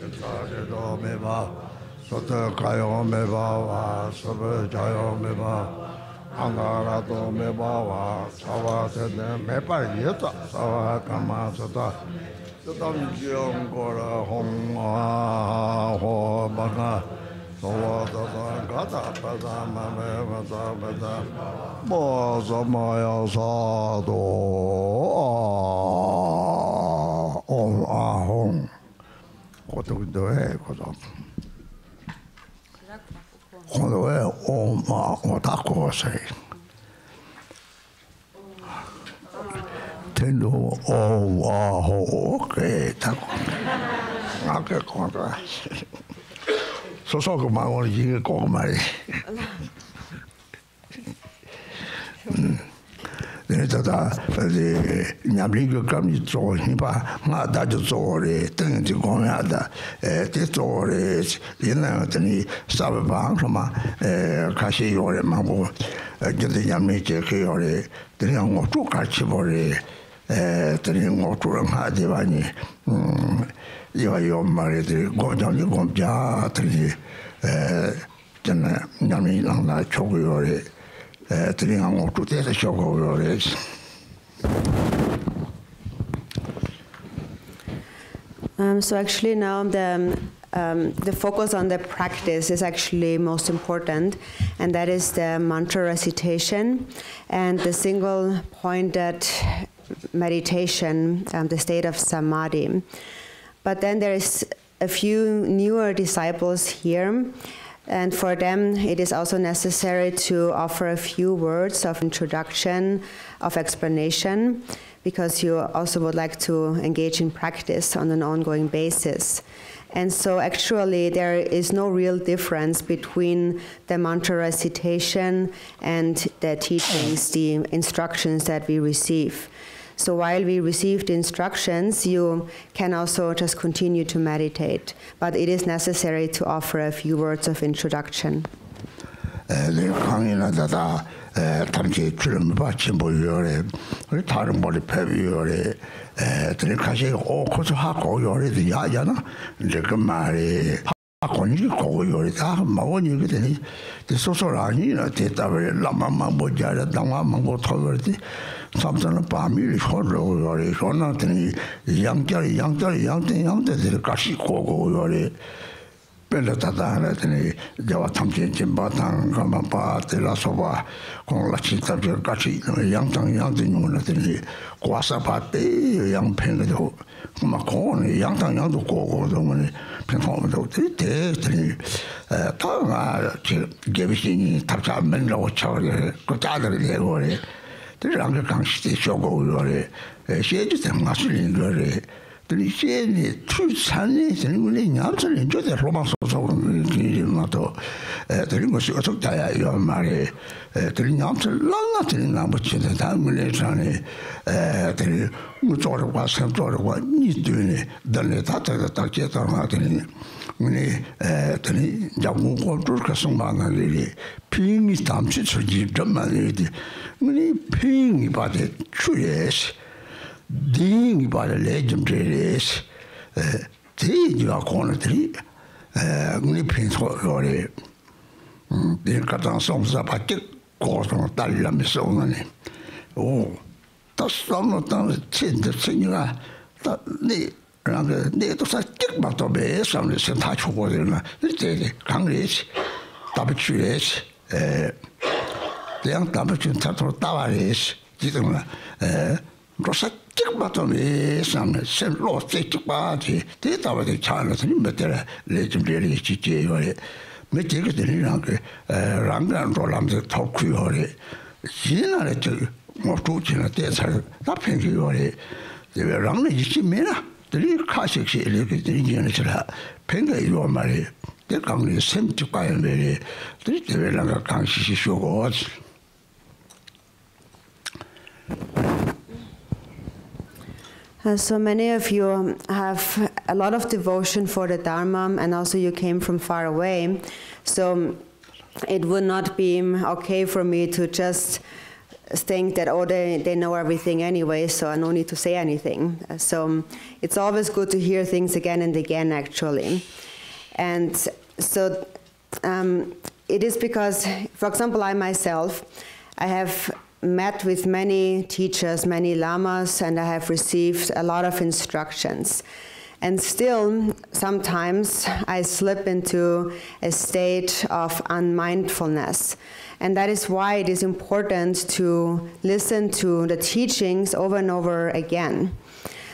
Speaker 3: do me ba soto kayo me ba wa sobe jayo me ba angara do me ba wa sawa te me pa yeta sawa kama sota sotam jiong gora hong a ho ba ga sawa da ga da ba da ma me ba da mo so ma ya sa do on a hong 고도도 해 고도 고도에 오마 오다고세 텐도 오와호 오케이 타고 아까 고도 소소그 마을 이게 꼭 말이 내가 이제 냠리가 감이 좋으니까 나도 좋아해 등지 공야다 에 좋아해 얘네들이 사업방서마 같이 요래만 보고 이제 냠리게 그요래 그냥 뭐 같이 보래 그냥 뭐 하지 많이 이거 말이들 고정이 공자들이 전에 냠리랑 나 초고요래
Speaker 4: So actually now the focus on the practice is actually most important, and that is the mantra recitation and the single pointed meditation, the state of samadhi. But then there is a few newer disciples here, and for them it is also necessary to offer a few words of introduction, of explanation, because you also would like to engage in practice on an ongoing basis. And so actually there is no real difference between the mantra recitation and the teachings, the instructions that we receive. So while we receive the instructions, you can also just continue to meditate. But it is necessary to offer a few words of introduction.
Speaker 3: 건지 거고 요리다 마원이 그더니 소소라니나 대답을 라마만 보자라 당화만 못 하거든 삼선은 밤이 서로 요리 손한테니 양들 같이 고고 요리 벨라다다 하더니 저와 탐진진 바탕 가만 바들라서봐 공라 진짜 같이 양들이 과사바데 양팽도 막 고는 양도 고고도 평소에도 되게 다가 개비신이 답답면로 처리 그 자들이 되고래 들랑 그 강시대 쇼고 요래 시에도 마술인 거래 들이 시에니 출산이 되는 거는 냠슬인 저대 로망소소는 기마도 들이 뭐 어떻게 다야 이 말에 들이 냠슬 랑나들이 나머지는 다음에 전에 들이 뭐 저러고 삼저러고 니들이 달래 다다다 제도하더니 우리 들이 자고 그렇게 성만하리 핑이 담치 저기 좀만이지 우리 핑이 받에 추예시 딩이 받에 레전드리스 제가 코너들이 우리 핑소리 내가 당성사 받게 고소 달라면서 오는 오 다스는 진짜 생이가 네 그러니까 내도 살짝 맞도 매서는 생타 주고는 이제 강리시 답치레시 대양 답치 타도 따와리시 지금은 살짝 맞도 매서는 생로 살짝 바지 대답을 잘해서 몇대 레전드리 지지요 몇개들이랑 그 랑간 돌람서 토크요리 지나래 저 뭐도지나 대사 답행이요리 제가 랑네 지면아 들이 카식시 이렇게 들이는 지라 팽가요 말이 대강리 샘축과에 내리 들이 대회랑가 강시시 쇼고
Speaker 4: So many of you have a lot of devotion for the Dharma, and also you came from far away. So it would not be okay for me to just think that, oh, they know everything anyway, so no need to say anything. So it's always good to hear things again and again, actually. And so it is because, for example, I myself, I have met with many teachers, many lamas, and I have received a lot of instructions. And still, sometimes I slip into a state of unmindfulness. And that is why it is important to listen to the teachings over and over again.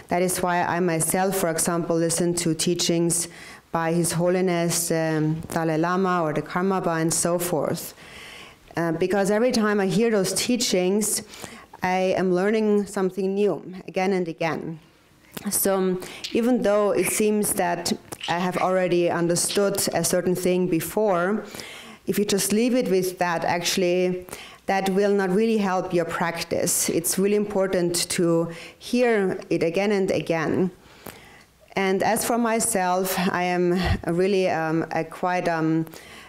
Speaker 4: That is why I myself, for example, listen to teachings by His Holiness Dalai Lama or the Karmapa and so forth. Because every time I hear those teachings, I am learning something new again and again. So even though it seems that I have already understood a certain thing before, if you just leave it with that, actually, that will not really help your practice. It's really important to hear it again and again. And as for myself, I am really a quite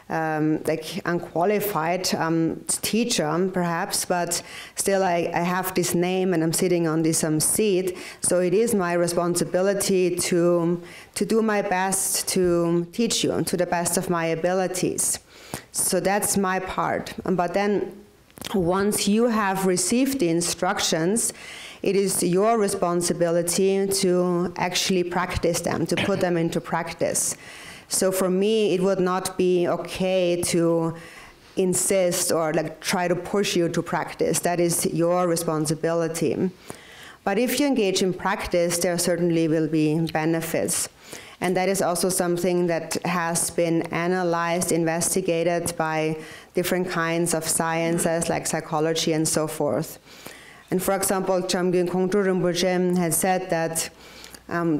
Speaker 4: like unqualified teacher, perhaps, but still I have this name and I'm sitting on this seat, so it is my responsibility to do my best to teach you to the best of my abilities. So that's my part. But then once you have received the instructions, it is your responsibility to actually practice them, to put them into practice. So for me, it would not be okay to insist or like try to push you to practice. That is your responsibility. But if you engage in practice, there certainly will be benefits. And that is also something that has been analyzed, investigated by different kinds of sciences like psychology and so forth. And for example, Chamgyal Kongtrul Rinpoche had said that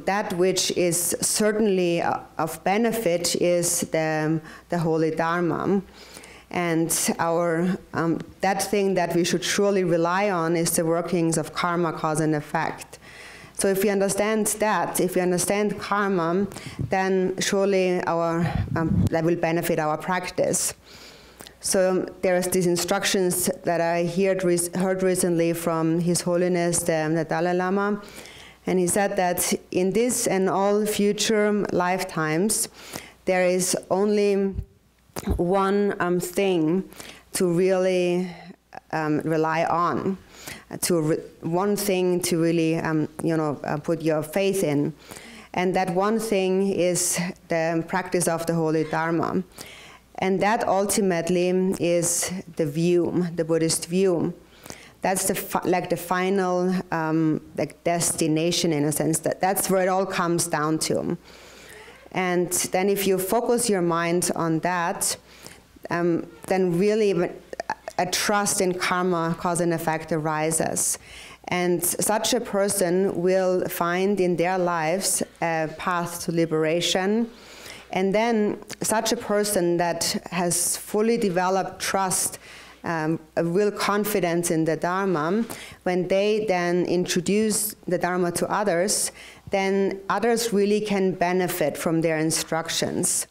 Speaker 4: that which is certainly of benefit is the holy Dharma. And our that thing that we should surely rely on is the workings of karma, cause and effect. So if we understand that, if we understand karma, then surely our that will benefit our practice. So there's these instructions that I heard recently from His Holiness the Dalai Lama, and he said that in this and all future lifetimes, there is only one thing to really rely on, one thing to really put your faith in, and that one thing is the practice of the holy Dharma. And that ultimately is the view, the Buddhist view. That's the final destination, in a sense. That's where it all comes down to. And then if you focus your mind on that, then really a trust in karma, cause and effect arises. And such a person will find in their lives a path to liberation. And then such a person that has fully developed trust, a real confidence in the Dharma, when they then introduce the Dharma to others, then others really can benefit from their instructions.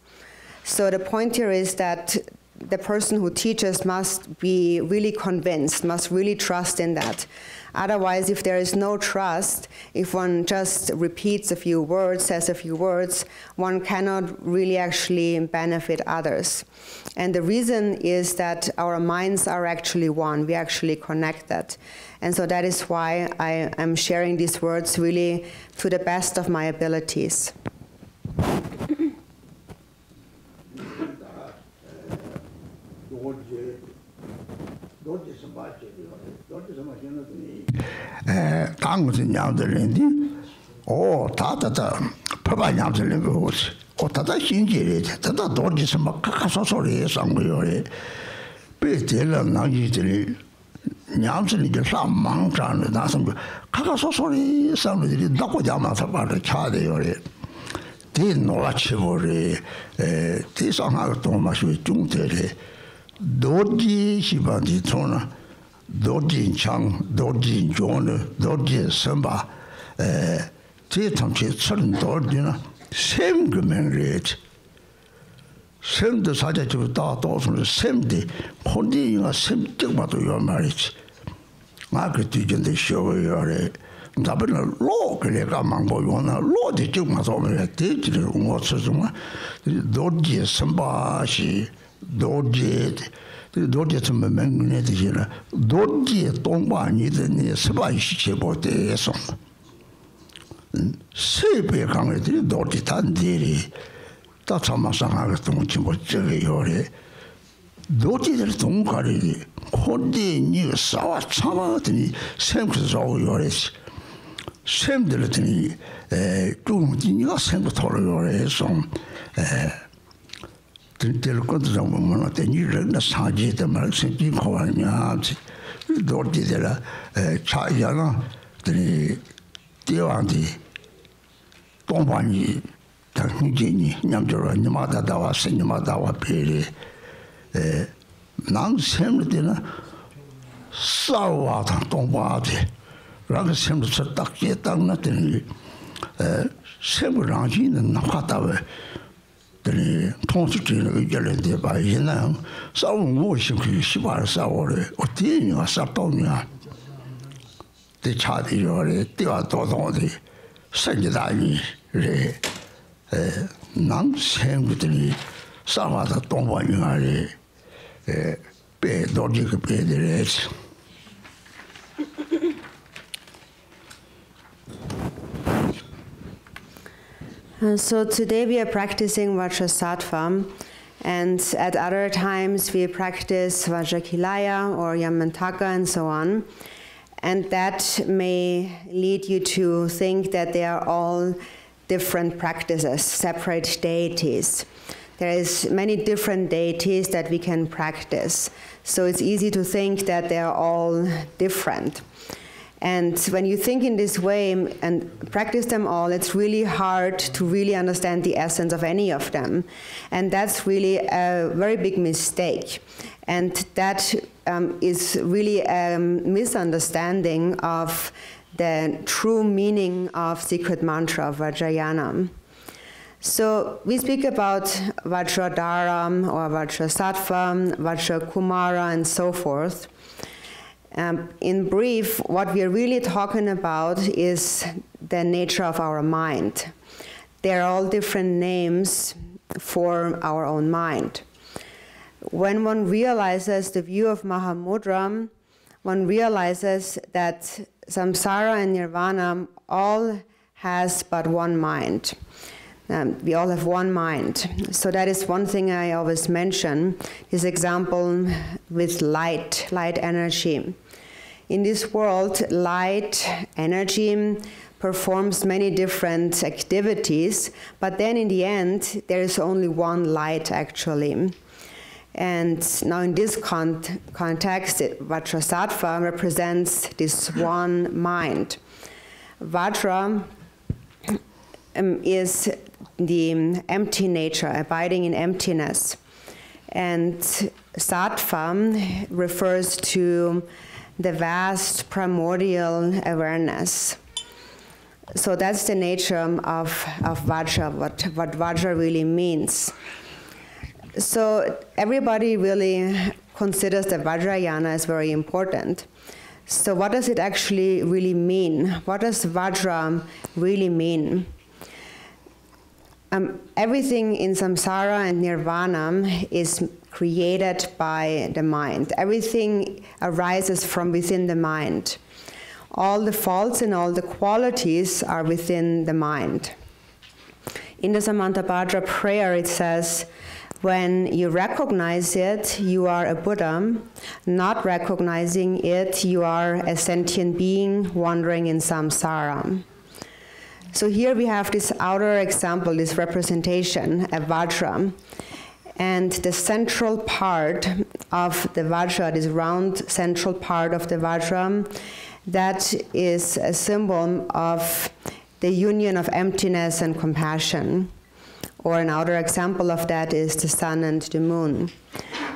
Speaker 4: So the point here is that the person who teaches must be really convinced, must really trust in that. Otherwise, if there is no trust, if one just repeats a few words, says a few words, one cannot really actually benefit others. And the reason is that our minds are actually one, we actually connected. And so that is why I am sharing these words really to the best of my abilities.
Speaker 5: 강무스 냠들인데 다다다 파바 냠들인 거지 다다 신기해 다다 도지스 막 카카소소리 상고요에 베텔랑 나기들이 냠들이 삼망자는 나선 카카소소리 상고들이 나고 잡아서 바로 차대요래 디노라치보리 디상하고 도마시 중대래 도지 시반디 토나 도진 창, 도진 존, 도진 선바, 제탐치 처른 도지나 샘그맨레, 샘도 사자지고 다 도스는 샘디, 혼디가 샘적마도 요 말이지. ngā ka tūjin te shio yore, ngāpi nā lō ka le kā māngbō yō na, lō te chūk mā sō me te chiri ngō tsā sō dōjie sāmbā shi, dōjie, dōjie tsāmbā mēngu ne te shira, dōjie tōngbā ni te ne sāmbā shi che bō te e sō. Sē pē kāngi te dōjie tān te ri, tā tsāma sāngā ka tōng chīmbō chīgī yore, dōjie te tōng kā ri, kōdi ni sāwa tsāma te ni sēm kā sō yore si, sēm te le te ni, chūng ti ni kā sēm kā tō yore sō, te le kōnta sāma mō na te ni rīng na sāngī te mā sēm jī kōwa ni āmsi, dōjie te la chā ya na, te ni te wānti, tōngpa ni, tā hūjī ni, ñam chōra, nima tā tāwa, sē nima tāwa pēri, nāng sēm te na, sāwa tā tōngpa āti, rāng sēm tā tāk ye tāng na, te ni, sēm rāng jī na nākā tāwa, te ni, tōng sū tī na yu jale te pā, yī na, sāwa ngō shīm kī shīpa rā sāwa rē, o tī ni wā sā tōng ni wā, te chā tī yō rē, te wā tō tōng te, sēn jī tā yī rē, nāng sēm kī te ni, sāwa tā tōngpa ni wā rē, pē dōjī ka pē te rē chī.
Speaker 4: So today we are practicing Vajrasattva, and at other times we practice Vajrakilaya or Yamantaka and so on. And that may lead you to think that they are all different practices, separate deities. There is many different deities that we can practice. So it's easy to think that they are all different. And when you think in this way and practice them all, it's really hard to really understand the essence of any of them. And that's really a very big mistake. And that is really a misunderstanding of the true meaning of secret mantra of Vajrayana. So we speak about Vajradhara or Vajrasattva, Vajrakumara, and so forth. In brief, what we are really talking about is the nature of our mind. They're all different names for our own mind. When one realizes the view of Mahamudra, one realizes that samsara and nirvana all has but one mind. We all have one mind. So that is one thing I always mention, this example with light energy. In this world, light energy performs many different activities, but then in the end, there is only one light actually. And now in this context, Vajrasattva represents this one mind. Vajra is the empty nature, abiding in emptiness. And Sattva refers to the vast primordial awareness. So that's the nature of Vajra, what Vajra really means. So everybody really considers that Vajrayana as very important. So what does it actually really mean? What does Vajra really mean? Everything in samsara and nirvana is created by the mind. Everything arises from within the mind. All the faults and all the qualities are within the mind. In the Samantabhadra prayer it says, when you recognize it, you are a Buddha. Not recognizing it, you are a sentient being wandering in samsara. So here we have this outer example, this representation, a Vajra. And the central part of the Vajra, this round central part of the Vajra, that is a symbol of the union of emptiness and compassion. Or an outer example of that is the sun and the moon.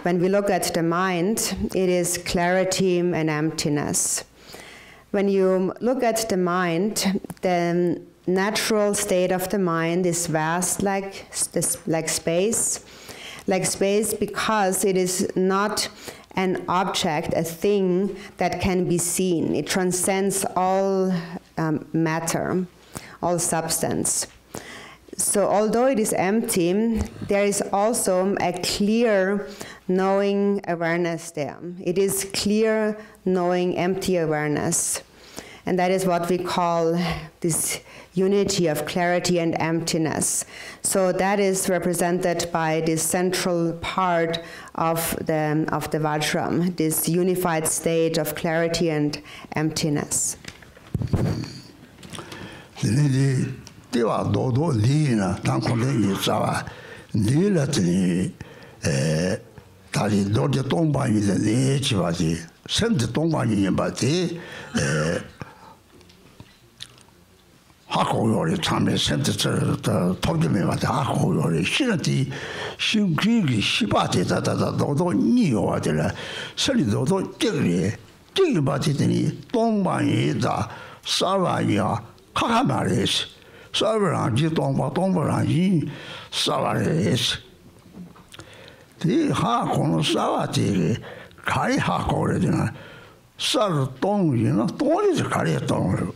Speaker 4: When we look at the mind, it is clarity and emptiness. When you look at the mind, the natural state of the mind is vast like space because it is not an object, a thing that can be seen. It transcends all matter, all substance. So although it is empty, there is also a clear knowing awareness there. It is clear knowing empty awareness. And that is what we call this unity of clarity and emptiness. So that is represented by this central part of the Vajra, this unified state of clarity and emptiness.
Speaker 5: Dewa dodo lina tankole yisawa lila tini tali dode tongba yi de ne chibaji semde tongba yi bati hako yori chame semde togde me bati hako yori shinati shingri shibati da dodo niyo adela seli dodo tigri bati tini tongba yi da sawa ya kakamares Savarangji Tongbarangi Savares. The Hakon Savati Kari Hakoredina Sar Tong, you know, Tong is a Kari Tong.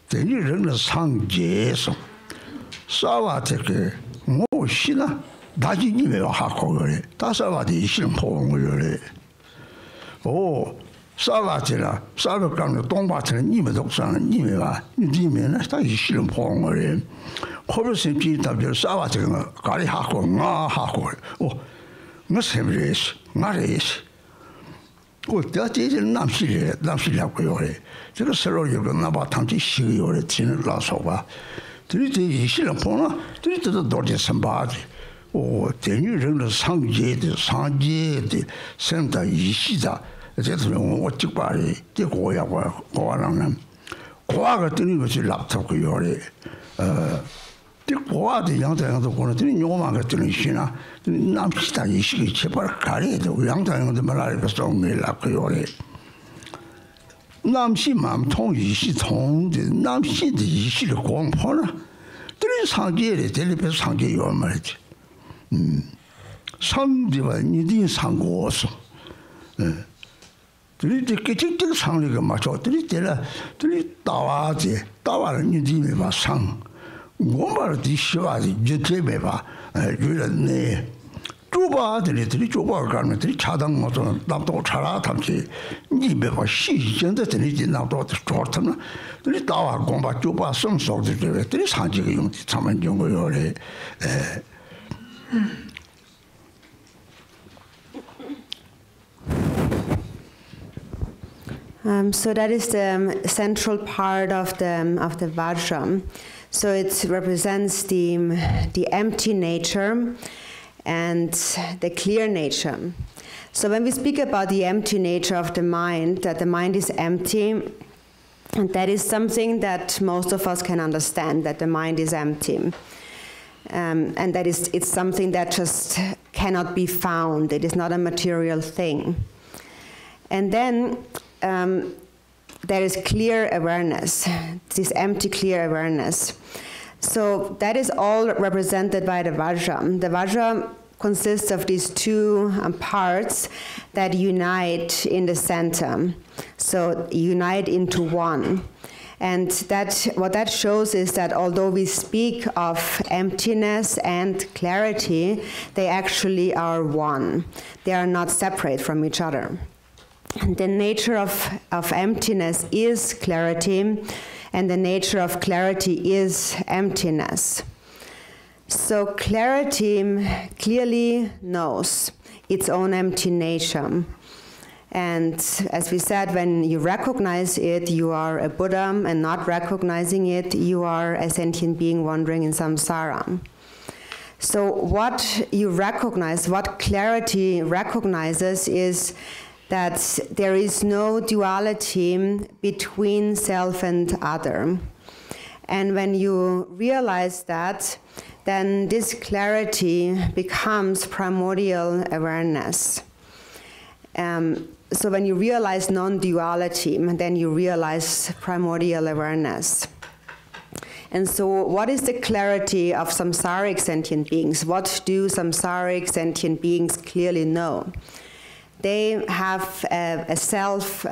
Speaker 5: Then you ring the Sang Jes Savateke Moshina Daji Hakore, Tasavati Shimpong. Oh. Savatila, Savakan, Tombatin, Nimedoxan, Nimeva, Nimen, Station Pong, Horace Gita, Savatin, Kari Hako, Na Hako, oh, must have race, not race. Oh, that is a Namsi, the Sero, you can about Tanti, or a tin glass over. Three days, Shilapona, three to the Dodges somebody. Oh, then you ring the Sang Jet, the Santa Ishida. That's what you buy. The Goya were going on. Quagga didn't was a laptop. The Quad, the young time of the one, didn't know Margaret China, the Namsta Ishi, Chipper Carry, the young time of the Malaria song, Lapiore. Namsi Mam Tong Ishi Tong, the Namsi the Ishi the Gong Pona. There is Hangi, the Telebus Hangi your marriage. Some divine, you didn't sang also. Three kitchen sang like a macho, three tawazi, Tawa Nidime was sung. Gomber Dishivazi, Jutemeva, Julian, Juba, the little Juba garment, Chadang Moton, Lapto Charatamchi, Nibeva, she, and the Trinity now to Storton, the Tawa Gomba Juba, some sort of the three Sanji, some and younger.
Speaker 4: So that is the central part of the Vajra. So it represents the empty nature and the clear nature. So when we speak about the empty nature of the mind, that the mind is empty, and that is something that most of us can understand, that the mind is empty. And that it's something that just cannot be found. It is not a material thing. And then there is clear awareness, this empty clear awareness. So that is all represented by the Vajra. The Vajra consists of these two parts that unite in the center. So unite into one. And what that shows is that although we speak of emptiness and clarity, they actually are one. They are not separate from each other. The nature of emptiness is clarity, and the nature of clarity is emptiness. So clarity clearly knows its own empty nature. And as we said, when you recognize it, you are a Buddha, and not recognizing it, you are a sentient being wandering in samsara. So what you recognize, what clarity recognizes, is that there is no duality between self and other. And when you realize that, then this clarity becomes primordial awareness. So when you realize non-duality, then you realize primordial awareness. And so what is the clarity of samsaric sentient beings? What do samsaric sentient beings clearly know? they have a self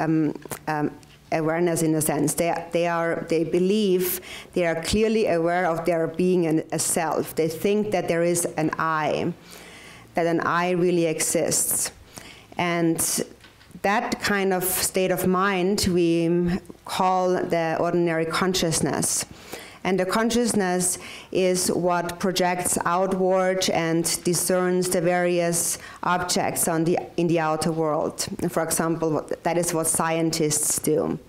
Speaker 4: awareness in a sense. They believe, they are clearly aware of their being a self. They think that there is an I, that an I really exists. And that kind of state of mind we call the ordinary consciousness. And the consciousness is what projects outward and discerns the various objects in the outer world. For example, that is what scientists do.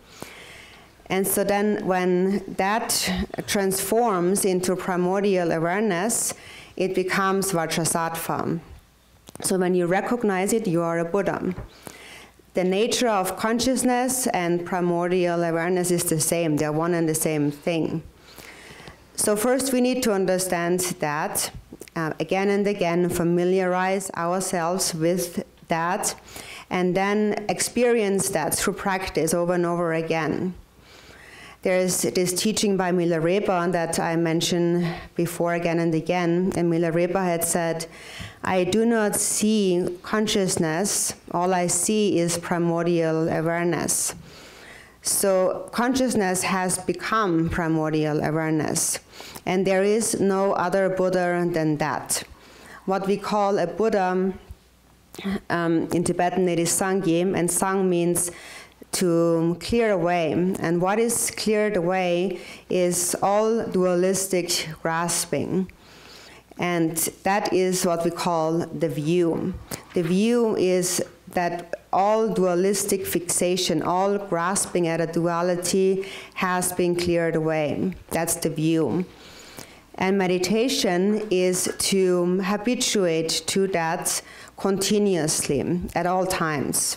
Speaker 4: And so then when that transforms into primordial awareness, it becomes Vajrasattva. So when you recognize it, you are a Buddha. The nature of consciousness and primordial awareness is the same. They are one and the same thing. So first we need to understand that, again and again, familiarize ourselves with that, and then experience that through practice over and over again. There's this teaching by Milarepa that I mentioned before again and again, and Milarepa had said, I do not see consciousness, all I see is primordial awareness. So consciousness has become primordial awareness, and there is no other Buddha than that. What we call a Buddha, in Tibetan it is sangha, and sang means to clear away. And what is cleared away is all dualistic grasping. And that is what we call the view. The view is that all dualistic fixation, all grasping at a duality has been cleared away. That's the view. And meditation is to habituate to that continuously at all times.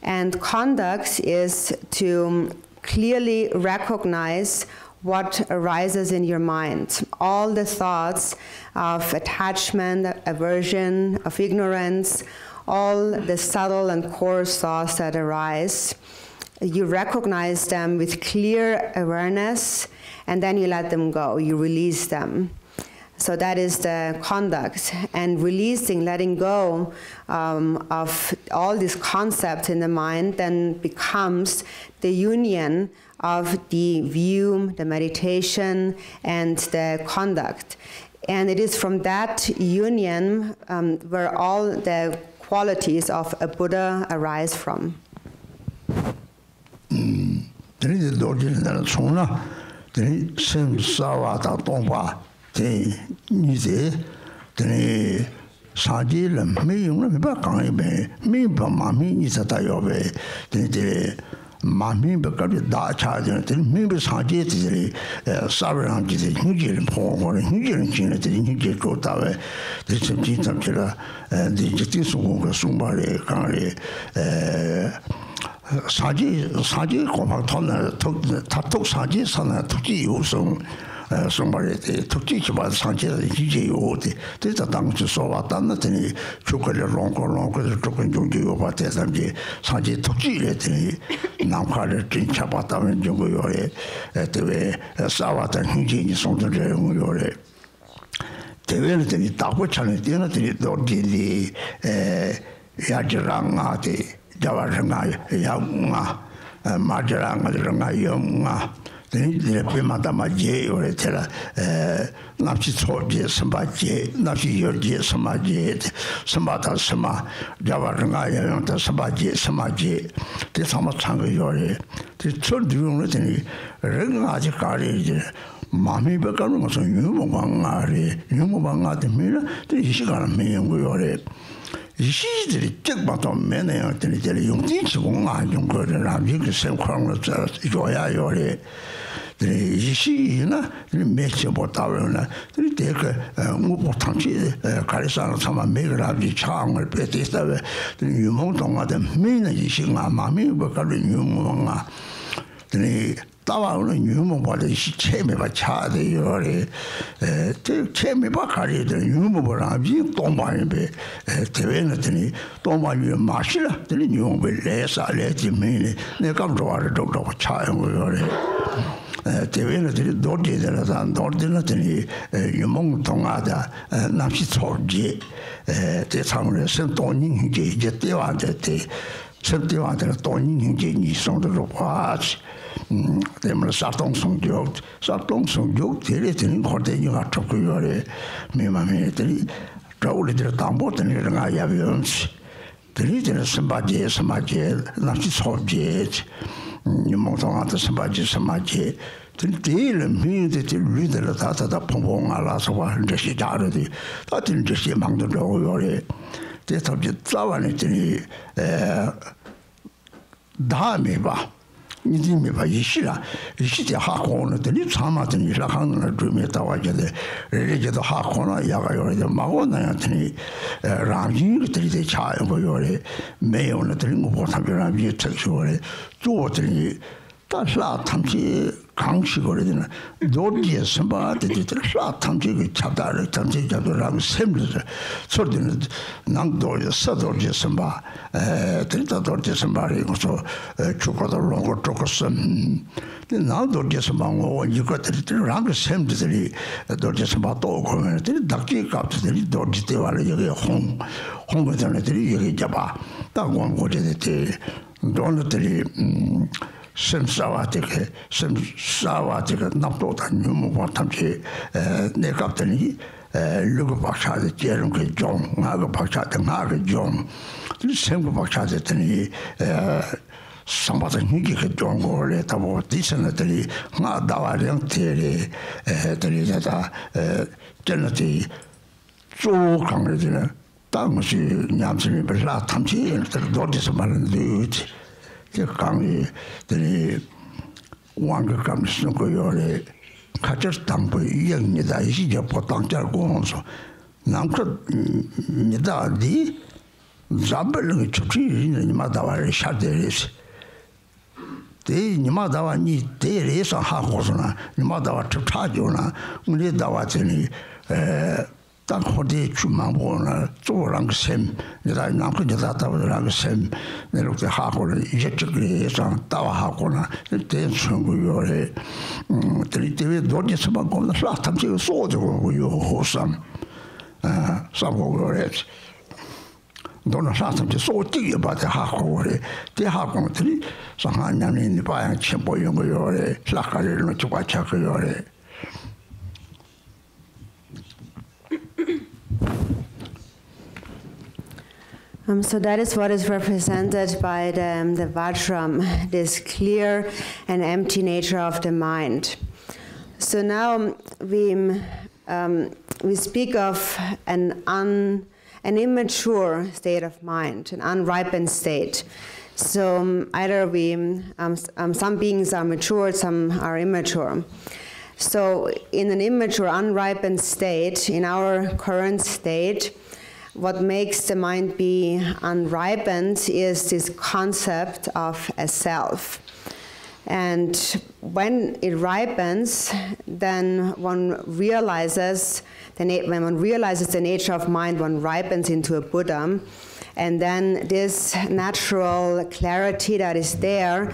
Speaker 4: And conduct is to clearly recognize what arises in your mind. All the thoughts of attachment, aversion, of ignorance, all the subtle and coarse thoughts that arise, you recognize them with clear awareness, and then you let them go, you release them. So that is the conduct. And releasing, letting go of all these concepts in the mind then becomes the union of the view, the meditation, and the conduct. And it is from that union where all the qualities of a Buddha arise from.
Speaker 5: Mami bakari da charge the maybe saje the sovereign the hingil for hingil chin the hingil go tawe the chimchi tamchira the justice go sumbare kare saje ko ma thona tok saje sana tuji usong somebody to teach about Sanchez Hiji, this a tongue to so what done nothing, chocolate longer, the token jungi over Tessamji, Sanchez Toki, now called Chabata and Jungo, at the way, Sawat and Hiji, something Yore. The very double challenge, the Dodi, Yajaranga, Javaranga, Yama, Majaranga, Yama. The Madama J or a teller, Nachi Torje, Sambaje, Nachi Yorje, Samaje, Sambata Sama, Javaranga, Sabaje, Samaje, the Samatanga Yore, the third room written, Rengaji Kari, Mami Bakam was a Yumanga, the Miller, the Ishigara Mayore. She did take bottom men and tell you, teach one, you go around, you can send corners, Joya Yore. She, the makes about our, the take a move of Tanchi, Carisana, some maker of the charm, or Pettis, the new mountain of the main Yishinga, Mammy, Bakari, Yumanga. The Tawa Yuma, what is she came about Chadi, or came about Kari, the Yuma, you don't mind be Tevenatini, don't mind you, Marshall, the new will less, I let you mean it. They come to our doctor of child. 대외는 도지들은 도지는 유몽 동아다 남시 초지 대상으로 선도닝 이제 대화한테 선대화한테 도닝 이제 이성으로 봐지 때문에 사동성적 대리되는 거대니가 좋고요래 매마매들이 저우리들 담보들이 야비언스 대리되는 선바지 남시 초지 유몽동한테 선바지 대일 미인들 리더를 다다다 펑펑 알아서 와 이제 자르디 다들 이제 망들고 요래 대답이 자완했더니 다음에 봐 이제 봐 이시라 이시대 하고는 들이 참아더니 라하는 좀 나와야돼 이제도 하고나 야가요 마고나한테 랑지들이 차고 요래 매우는 들이 뭐 보상이나 비슷하게 조들이 다슬라 탐지 강식거리는 노디에 선바들이 다슬라 탐지 잡다를 탐지 잡으라고 셈을 소리는 낭도에 서도에 선바 들다도에 선바를 이거서 죽어도 롱고 죽었음 나도에 선바고 이것들이 셈들이 도에 선바 또 그러면 닭기 값들이 도지 대화를 여기 홍거들이 여기 잡아 딱 원고제들이 돈들이 semsawatika naptoda nyumu tamchi ne kaptani lugu bakcha de jerung ke jong ngaga bakcha de ngaga jong semgu bakcha de tani sambata ngi ke jong gore tabo disana tani nga dawa yang tere tani da jenati zo kangre de 당시 냠스니 별라 탐지 도지서 말은 강이 들이 왕가 감스는 거요래 같이 담보 이행니다 이제 보통 잘 공서 남그 니다디 잡을 추치는 마다와를 샤데리스 대 니마다와니 대레서 하고서나 니마다와 추차죠나 우리 다와더니 딱 어디 주만보나 조랑 셈 내가 남그 여자다랑 셈 내가 하고는 이제 저기서 따와하고나 대 선구요래 들이대에 도지서만 거는 사탐지 소저고요 호삼 사고거래 너는 사탐지 소지게 받아 하고래 대하고들이 상하냐는 바양 첨보용 거요래 라카리는 주과차고요래
Speaker 4: So that is what is represented by the Vajra, this clear and empty nature of the mind. So now we speak of an immature state of mind, an unripened state. So either some beings are mature, some are immature. So in an immature, unripened state, in our current state, what makes the mind be unripened is this concept of a self. And when it ripens, then one realizes, when one realizes the nature of mind, one ripens into a Buddha. And then this natural clarity that is there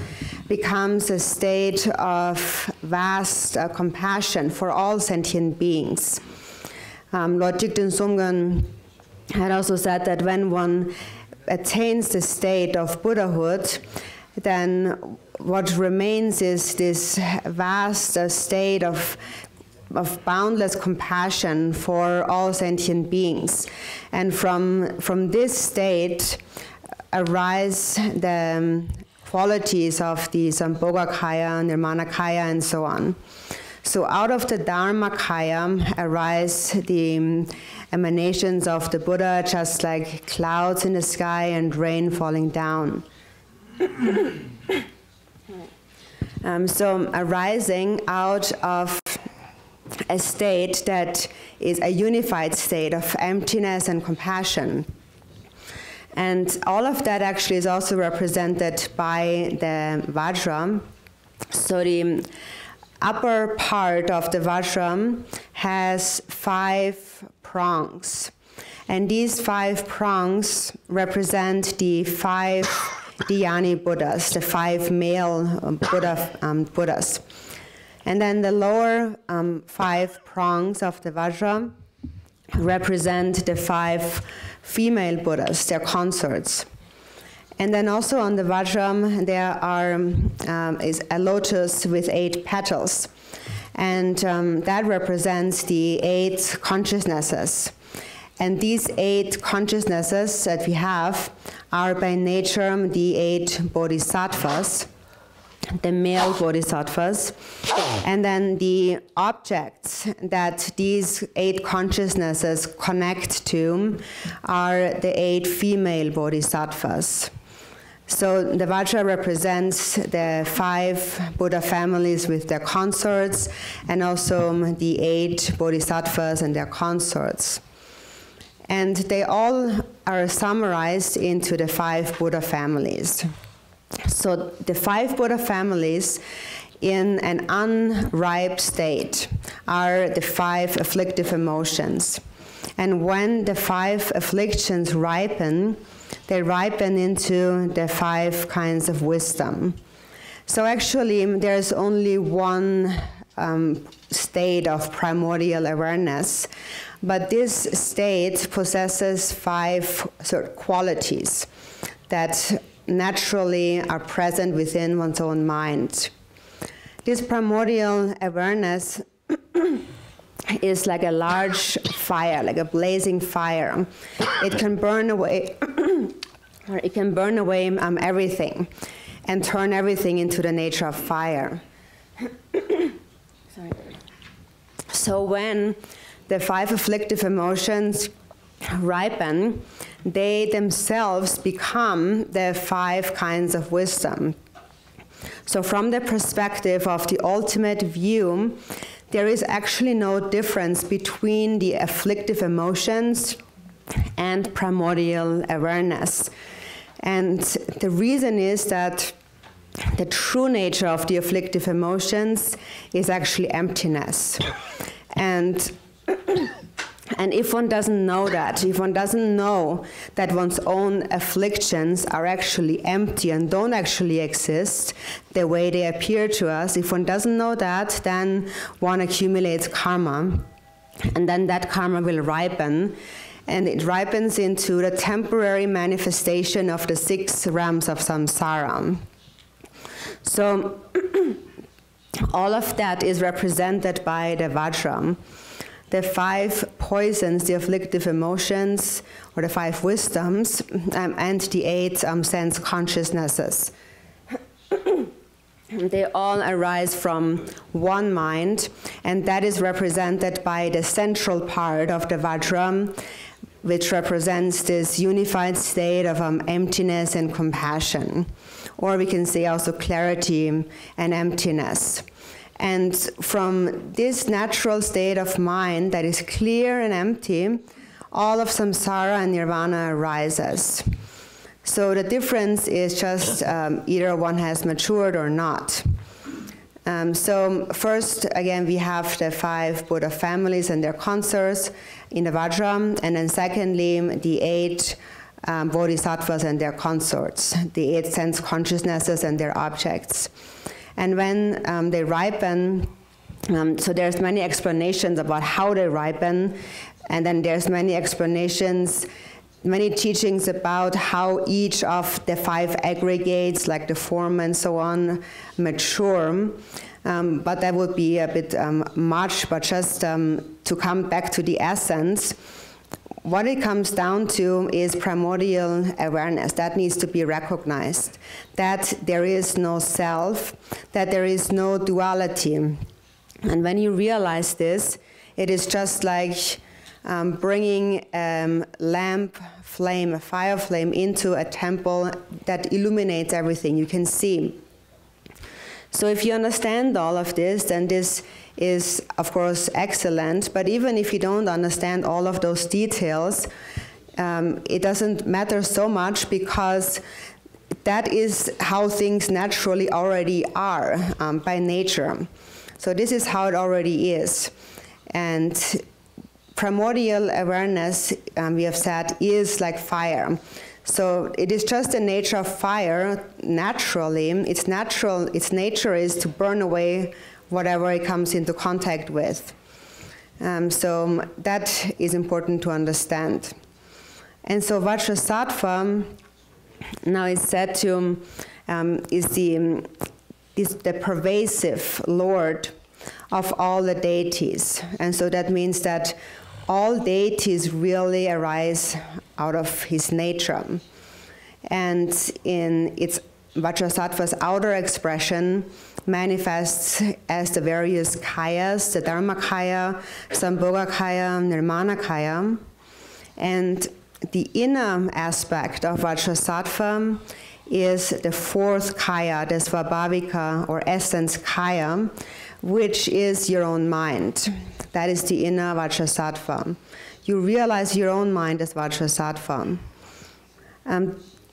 Speaker 4: becomes a state of vast compassion for all sentient beings. Lord Jigten Sumgön had also said that when one attains the state of Buddhahood, then what remains is this vast state of boundless compassion for all sentient beings. And from this state arise the qualities of the Sambhogakaya, Nirmanakaya, and so on. So out of the Dharmakaya arise the emanations of the Buddha, just like clouds in the sky and rain falling down. So arising out of a state that is a unified state of emptiness and compassion. And all of that actually is also represented by the Vajra. So the upper part of the Vajra has 5 prongs. And these 5 prongs represent the 5 Dhyani Buddhas, the 5 male Buddhas. And then the lower 5 prongs of the Vajra represent the 5 female Buddhas, their consorts. And then also on the Vajra there is a lotus with 8 petals. And that represents the 8 consciousnesses. And these 8 consciousnesses that we have are by nature the 8 bodhisattvas, the male bodhisattvas. And then the objects that these 8 consciousnesses connect to are the 8 female bodhisattvas. So the Vajra represents the 5 Buddha families with their consorts, and also the 8 bodhisattvas and their consorts. And they all are summarized into the 5 Buddha families. So the 5 Buddha families in an unripe state are the 5 afflictive emotions. And when the 5 afflictions ripen, they ripen into the 5 kinds of wisdom. So actually, there's only one state of primordial awareness, but this state possesses 5 sort of qualities that naturally are present within one's own mind. This primordial awareness is like a large fire, like a blazing fire. It can burn away, or it can burn away everything, and turn everything into the nature of fire. Sorry. So when the 5 afflictive emotions ripen, they themselves become the 5 kinds of wisdom. So from the perspective of the ultimate view, there is actually no difference between the afflictive emotions and primordial awareness. And the reason is that the true nature of the afflictive emotions is actually emptiness. And if one doesn't know that, if one doesn't know that one's own afflictions are actually empty and don't actually exist the way they appear to us, if one doesn't know that, then one accumulates karma, and then that karma will ripen, and it ripens into the temporary manifestation of the 6 realms of samsara. So all of that is represented by the Vajra. The 5 poisons, the afflictive emotions, or the 5 wisdoms, and the 8 sense consciousnesses. They all arise from one mind, and that is represented by the central part of the Vajra, which represents this unified state of emptiness and compassion. Or we can say also clarity and emptiness. And from this natural state of mind that is clear and empty, all of samsara and nirvana arises. So the difference is just either one has matured or not. So first, again, we have the 5 Buddha families and their consorts in the Vajra, and then secondly, the 8 bodhisattvas and their consorts, the 8 sense consciousnesses and their objects. And when they ripen, so there's many explanations about how they ripen, and then there's many explanations, many teachings about how each of the 5 aggregates, like the form and so on, mature. But that would be a bit much, but just to come back to the essence, what it comes down to is primordial awareness. That needs to be recognized, that there is no self, that there is no duality. And when you realize this, it is just like bringing a lamp flame, a fire flame, into a temple that illuminates everything you can see. So if you understand all of this, then this is, of course, excellent. But even if you don't understand all of those details, it doesn't matter so much, because that is how things naturally already are by nature. So this is how it already is. And primordial awareness, we have said, is like fire. So it is just the nature of fire naturally. Its nature is to burn away whatever it comes into contact with. So that is important to understand. And so Vajrasattva now is said to is the pervasive Lord of all the deities. And so that means that all deities really arise out of his nature. And in its Vajrasattva's outer expression manifests as the various kayas, the Dharmakaya, Sambhogakaya, Nirmanakaya. And the inner aspect of Vajrasattva is the fourth kaya, the Svabhavika or essence kaya, which is your own mind. That is the inner Vajrasattva. You realize your own mind as Vajrasattva.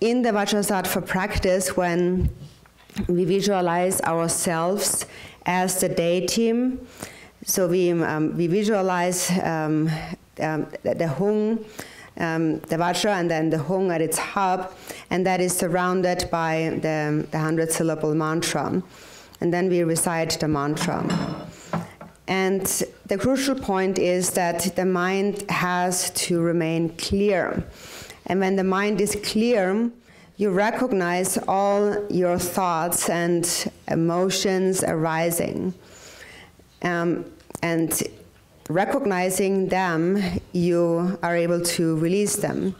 Speaker 4: In the Vajrasattva practice, when we visualize ourselves as the deity, so we visualize the hung, the Vajra, and then the hung at its hub, and that is surrounded by the 100-syllable mantra. And then we recite the mantra. And the crucial point is that the mind has to remain clear. And when the mind is clear, you recognize all your thoughts and emotions arising. And recognizing them, you are able to release them.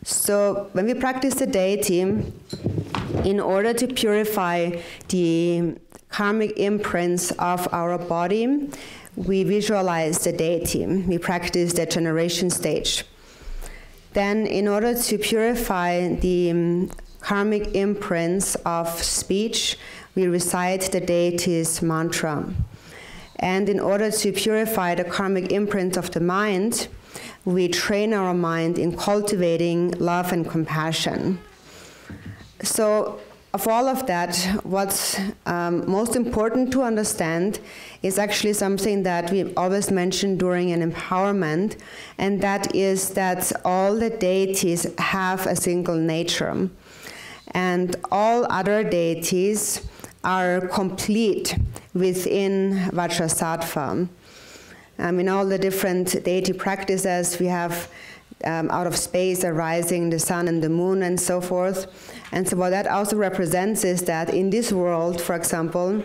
Speaker 4: So when we practice the deity, in order to purify the karmic imprints of our body, we visualize the deity. We practice the generation stage. Then, in order to purify the karmic imprints of speech, we recite the deity's mantra. And in order to purify the karmic imprint of the mind, we train our mind in cultivating love and compassion. So, of all of that, what's most important to understand is actually something that we always mention during an empowerment, and that is that all the deities have a single nature. And all other deities are complete within Vajrasattva. In all the different deity practices, we have out of space arising the sun and the moon and so forth. And so what that also represents is that in this world, for example,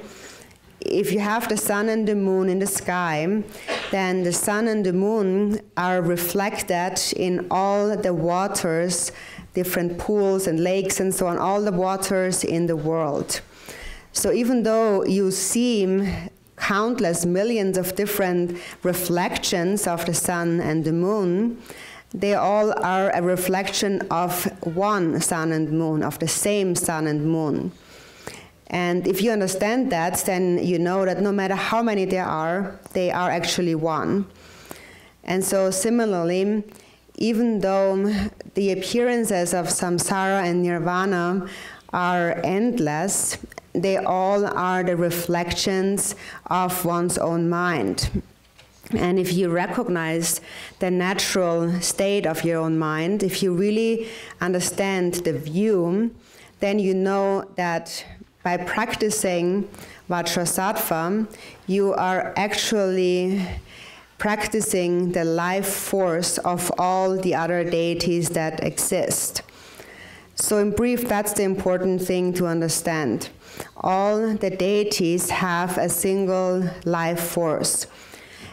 Speaker 4: if you have the sun and the moon in the sky, then the sun and the moon are reflected in all the waters, different pools and lakes and so on, all the waters in the world. So even though you see countless millions of different reflections of the sun and the moon, they all are a reflection of one sun and moon, of the same sun and moon. And if you understand that, then you know that no matter how many there are, they are actually one. And so similarly, even though the appearances of samsara and nirvana are endless, they all are the reflections of one's own mind. And if you recognize the natural state of your own mind, if you really understand the view, then you know that by practicing Vajrasattva, you are actually practicing the life force of all the other deities that exist. So in brief, that's the important thing to understand. All the deities have a single life force.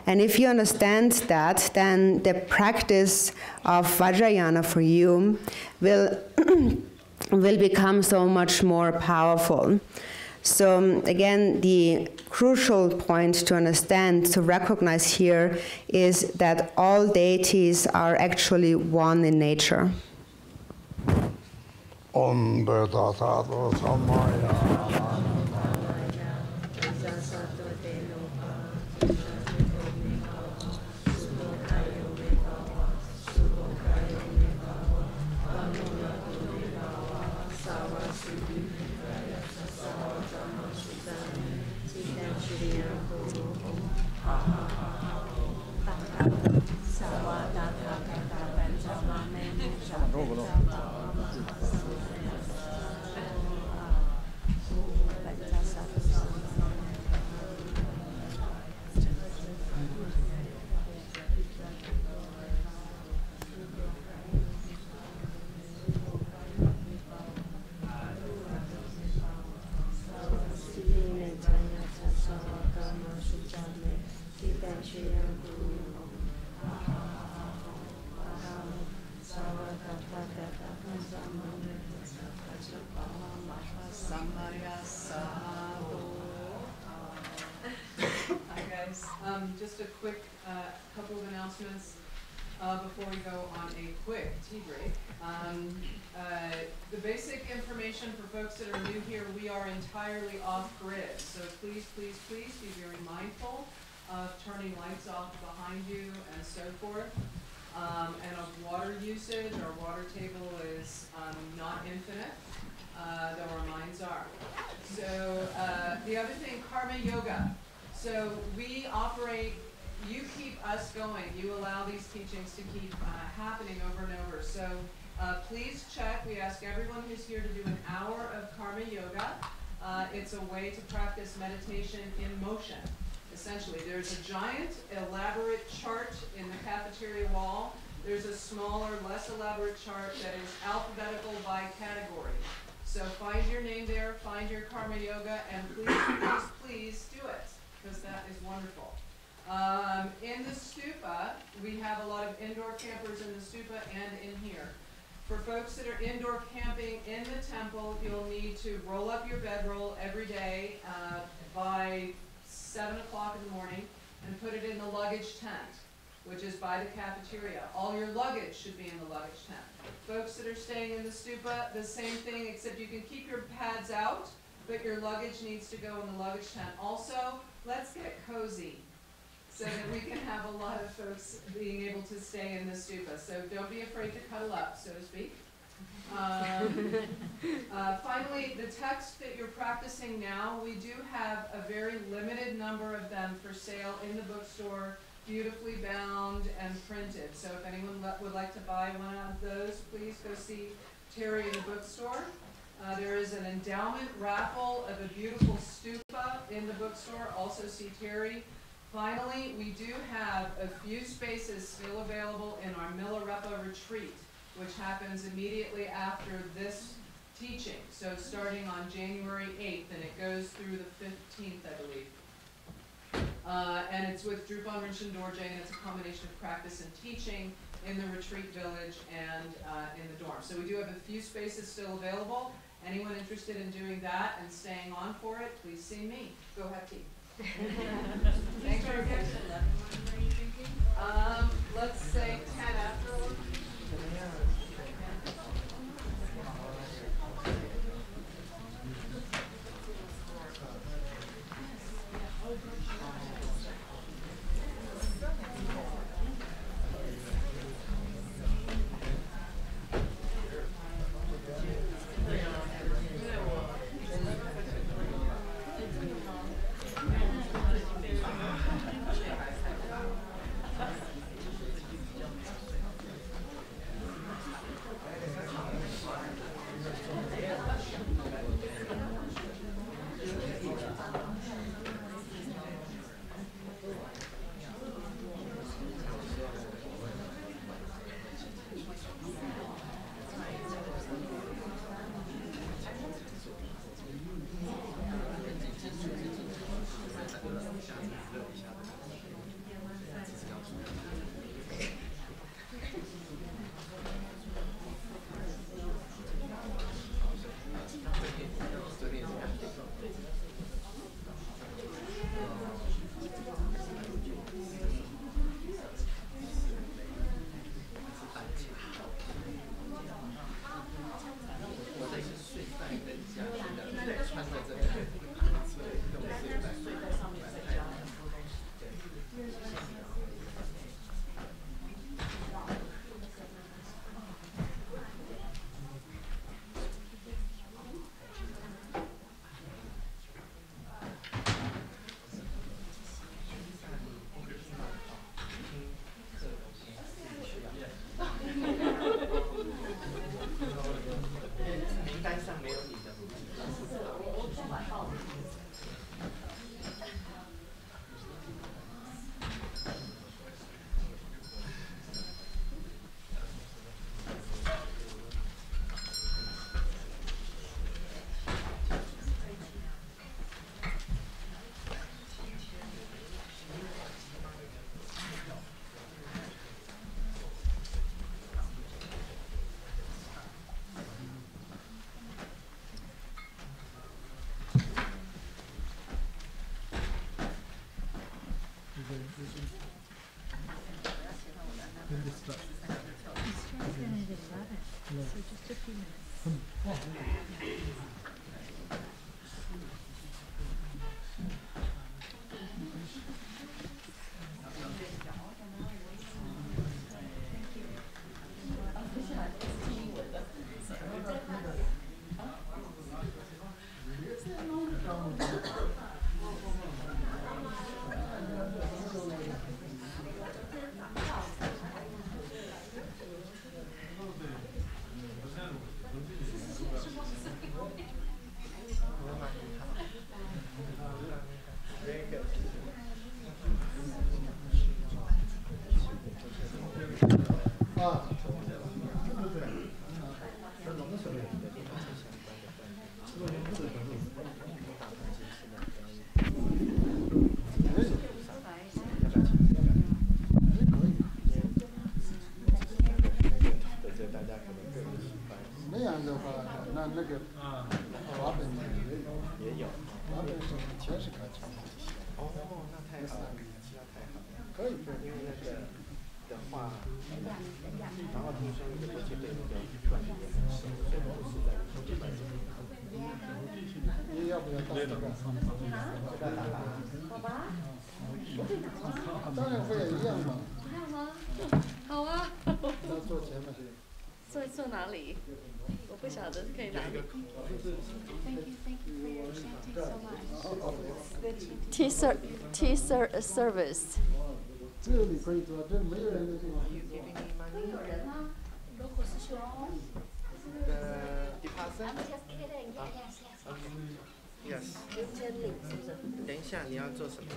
Speaker 4: And if you understand that, then the practice of Vajrayana for you will become so much more powerful. So again, the crucial point to understand, to recognize here, is that all deities are actually one in nature.
Speaker 5: Om Vajrasattva Samaya.
Speaker 6: Hi guys. Just a quick couple of announcements before we go on a quick tea break. The basic information for folks that are new here, we are entirely off-grid. So please, please, please be very mindful of turning lights off behind you and so forth. And of water usage. Our water table is not infinite, though our minds are. So the other thing, karma yoga. So we operate, you keep us going. You allow these teachings to keep happening over and over. So please check. We ask everyone who's here to do an hour of karma yoga. It's a way to practice meditation in motion. Essentially, there's a giant, elaborate chart in the cafeteria wall. There's a smaller, less elaborate chart that is alphabetical by category. So find your name there, find your karma yoga, and please, please, please do it, because that is wonderful. In the stupa, we have a lot of indoor campers in the stupa and in here. For folks that are indoor camping in the temple, you'll need to roll up your bedroll every day by 7 o'clock in the morning and put it in the luggage tent, which is by the cafeteria. All your luggage should be in the luggage tent. Folks that are staying in the stupa, the same thing, except you can keep your pads out, but your luggage needs to go in the luggage tent. Also, let's get cozy so that we can have a lot of folks being able to stay in the stupa. So don't be afraid to cuddle up, so to speak. Finally, the text that you're practicing now, we do have a very limited number of them for sale in the bookstore, beautifully bound and printed. So if anyone would like to buy one of those, please go see Terry in the bookstore. There is an endowment raffle of a beautiful stupa in the bookstore. Also see Terry. Finally, we do have a few spaces still available in our Milarepa retreat, which happens immediately after this teaching. So starting on January 8th, and it goes through the 15th, I believe. And it's with Drupal Rinchen Dorje, and it's a combination of practice and teaching in the retreat village and in the dorm. So we do have a few spaces still available. Anyone interested in doing that and staying on for it, please see me. Go have tea. Thanks for your attention. Let's say 10 after.
Speaker 7: 坐哪里？我不晓得可以哪里。Tea service。
Speaker 3: 这里可以做，这没有人的地方。
Speaker 7: 没有人啊。
Speaker 8: Yes。等一下，你要做什么？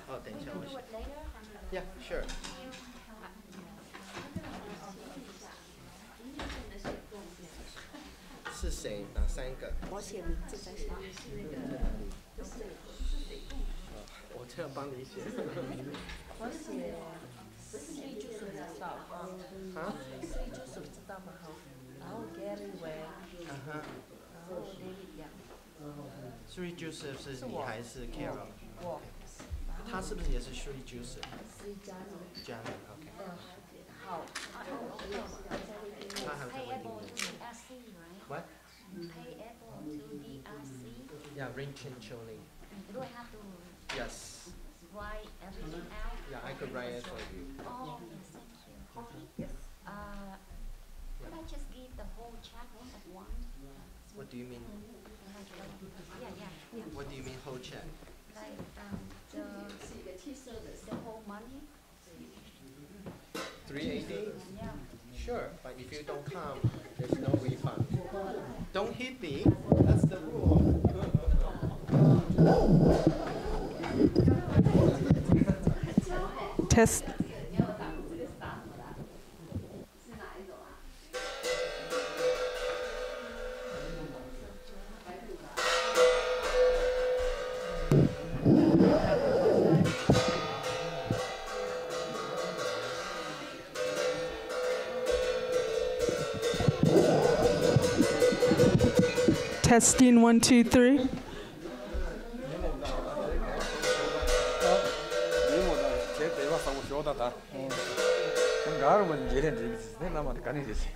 Speaker 8: 哦，等一下，我想。Yeah, sure。是谁？哪3个？
Speaker 7: 我写名字在上面。
Speaker 8: 我这样帮你写。
Speaker 7: 我写，3就是知道啊，3就是知道嘛哈，然后 Gary Wei，然后 David Yang。Sri
Speaker 8: Joseph 是你还是 Carol？
Speaker 7: 我。
Speaker 8: 他是不是也是 Sri Joseph？
Speaker 7: 是
Speaker 8: Janet OK。
Speaker 7: 好。
Speaker 8: 他还会问你。What?
Speaker 7: Payable to DRC.
Speaker 8: Yeah, Rinchen Choli.
Speaker 7: Do I have to
Speaker 8: Yes.
Speaker 7: write everything out?
Speaker 8: Yeah, I could write it for you.
Speaker 7: Oh, yes, thank you. Yes. Could I just give the whole check at once?
Speaker 8: What do you mean?
Speaker 7: Yeah.
Speaker 8: What do you mean whole check?
Speaker 7: Like the whole money?
Speaker 8: 380?
Speaker 7: Yeah.
Speaker 8: Sure, but if you don't come, there's no refund. Don't hit me. That's the rule.
Speaker 2: Test. Testing 1, 2, 3.
Speaker 9: Enggak, menjadi jadi, nama kan ini sih.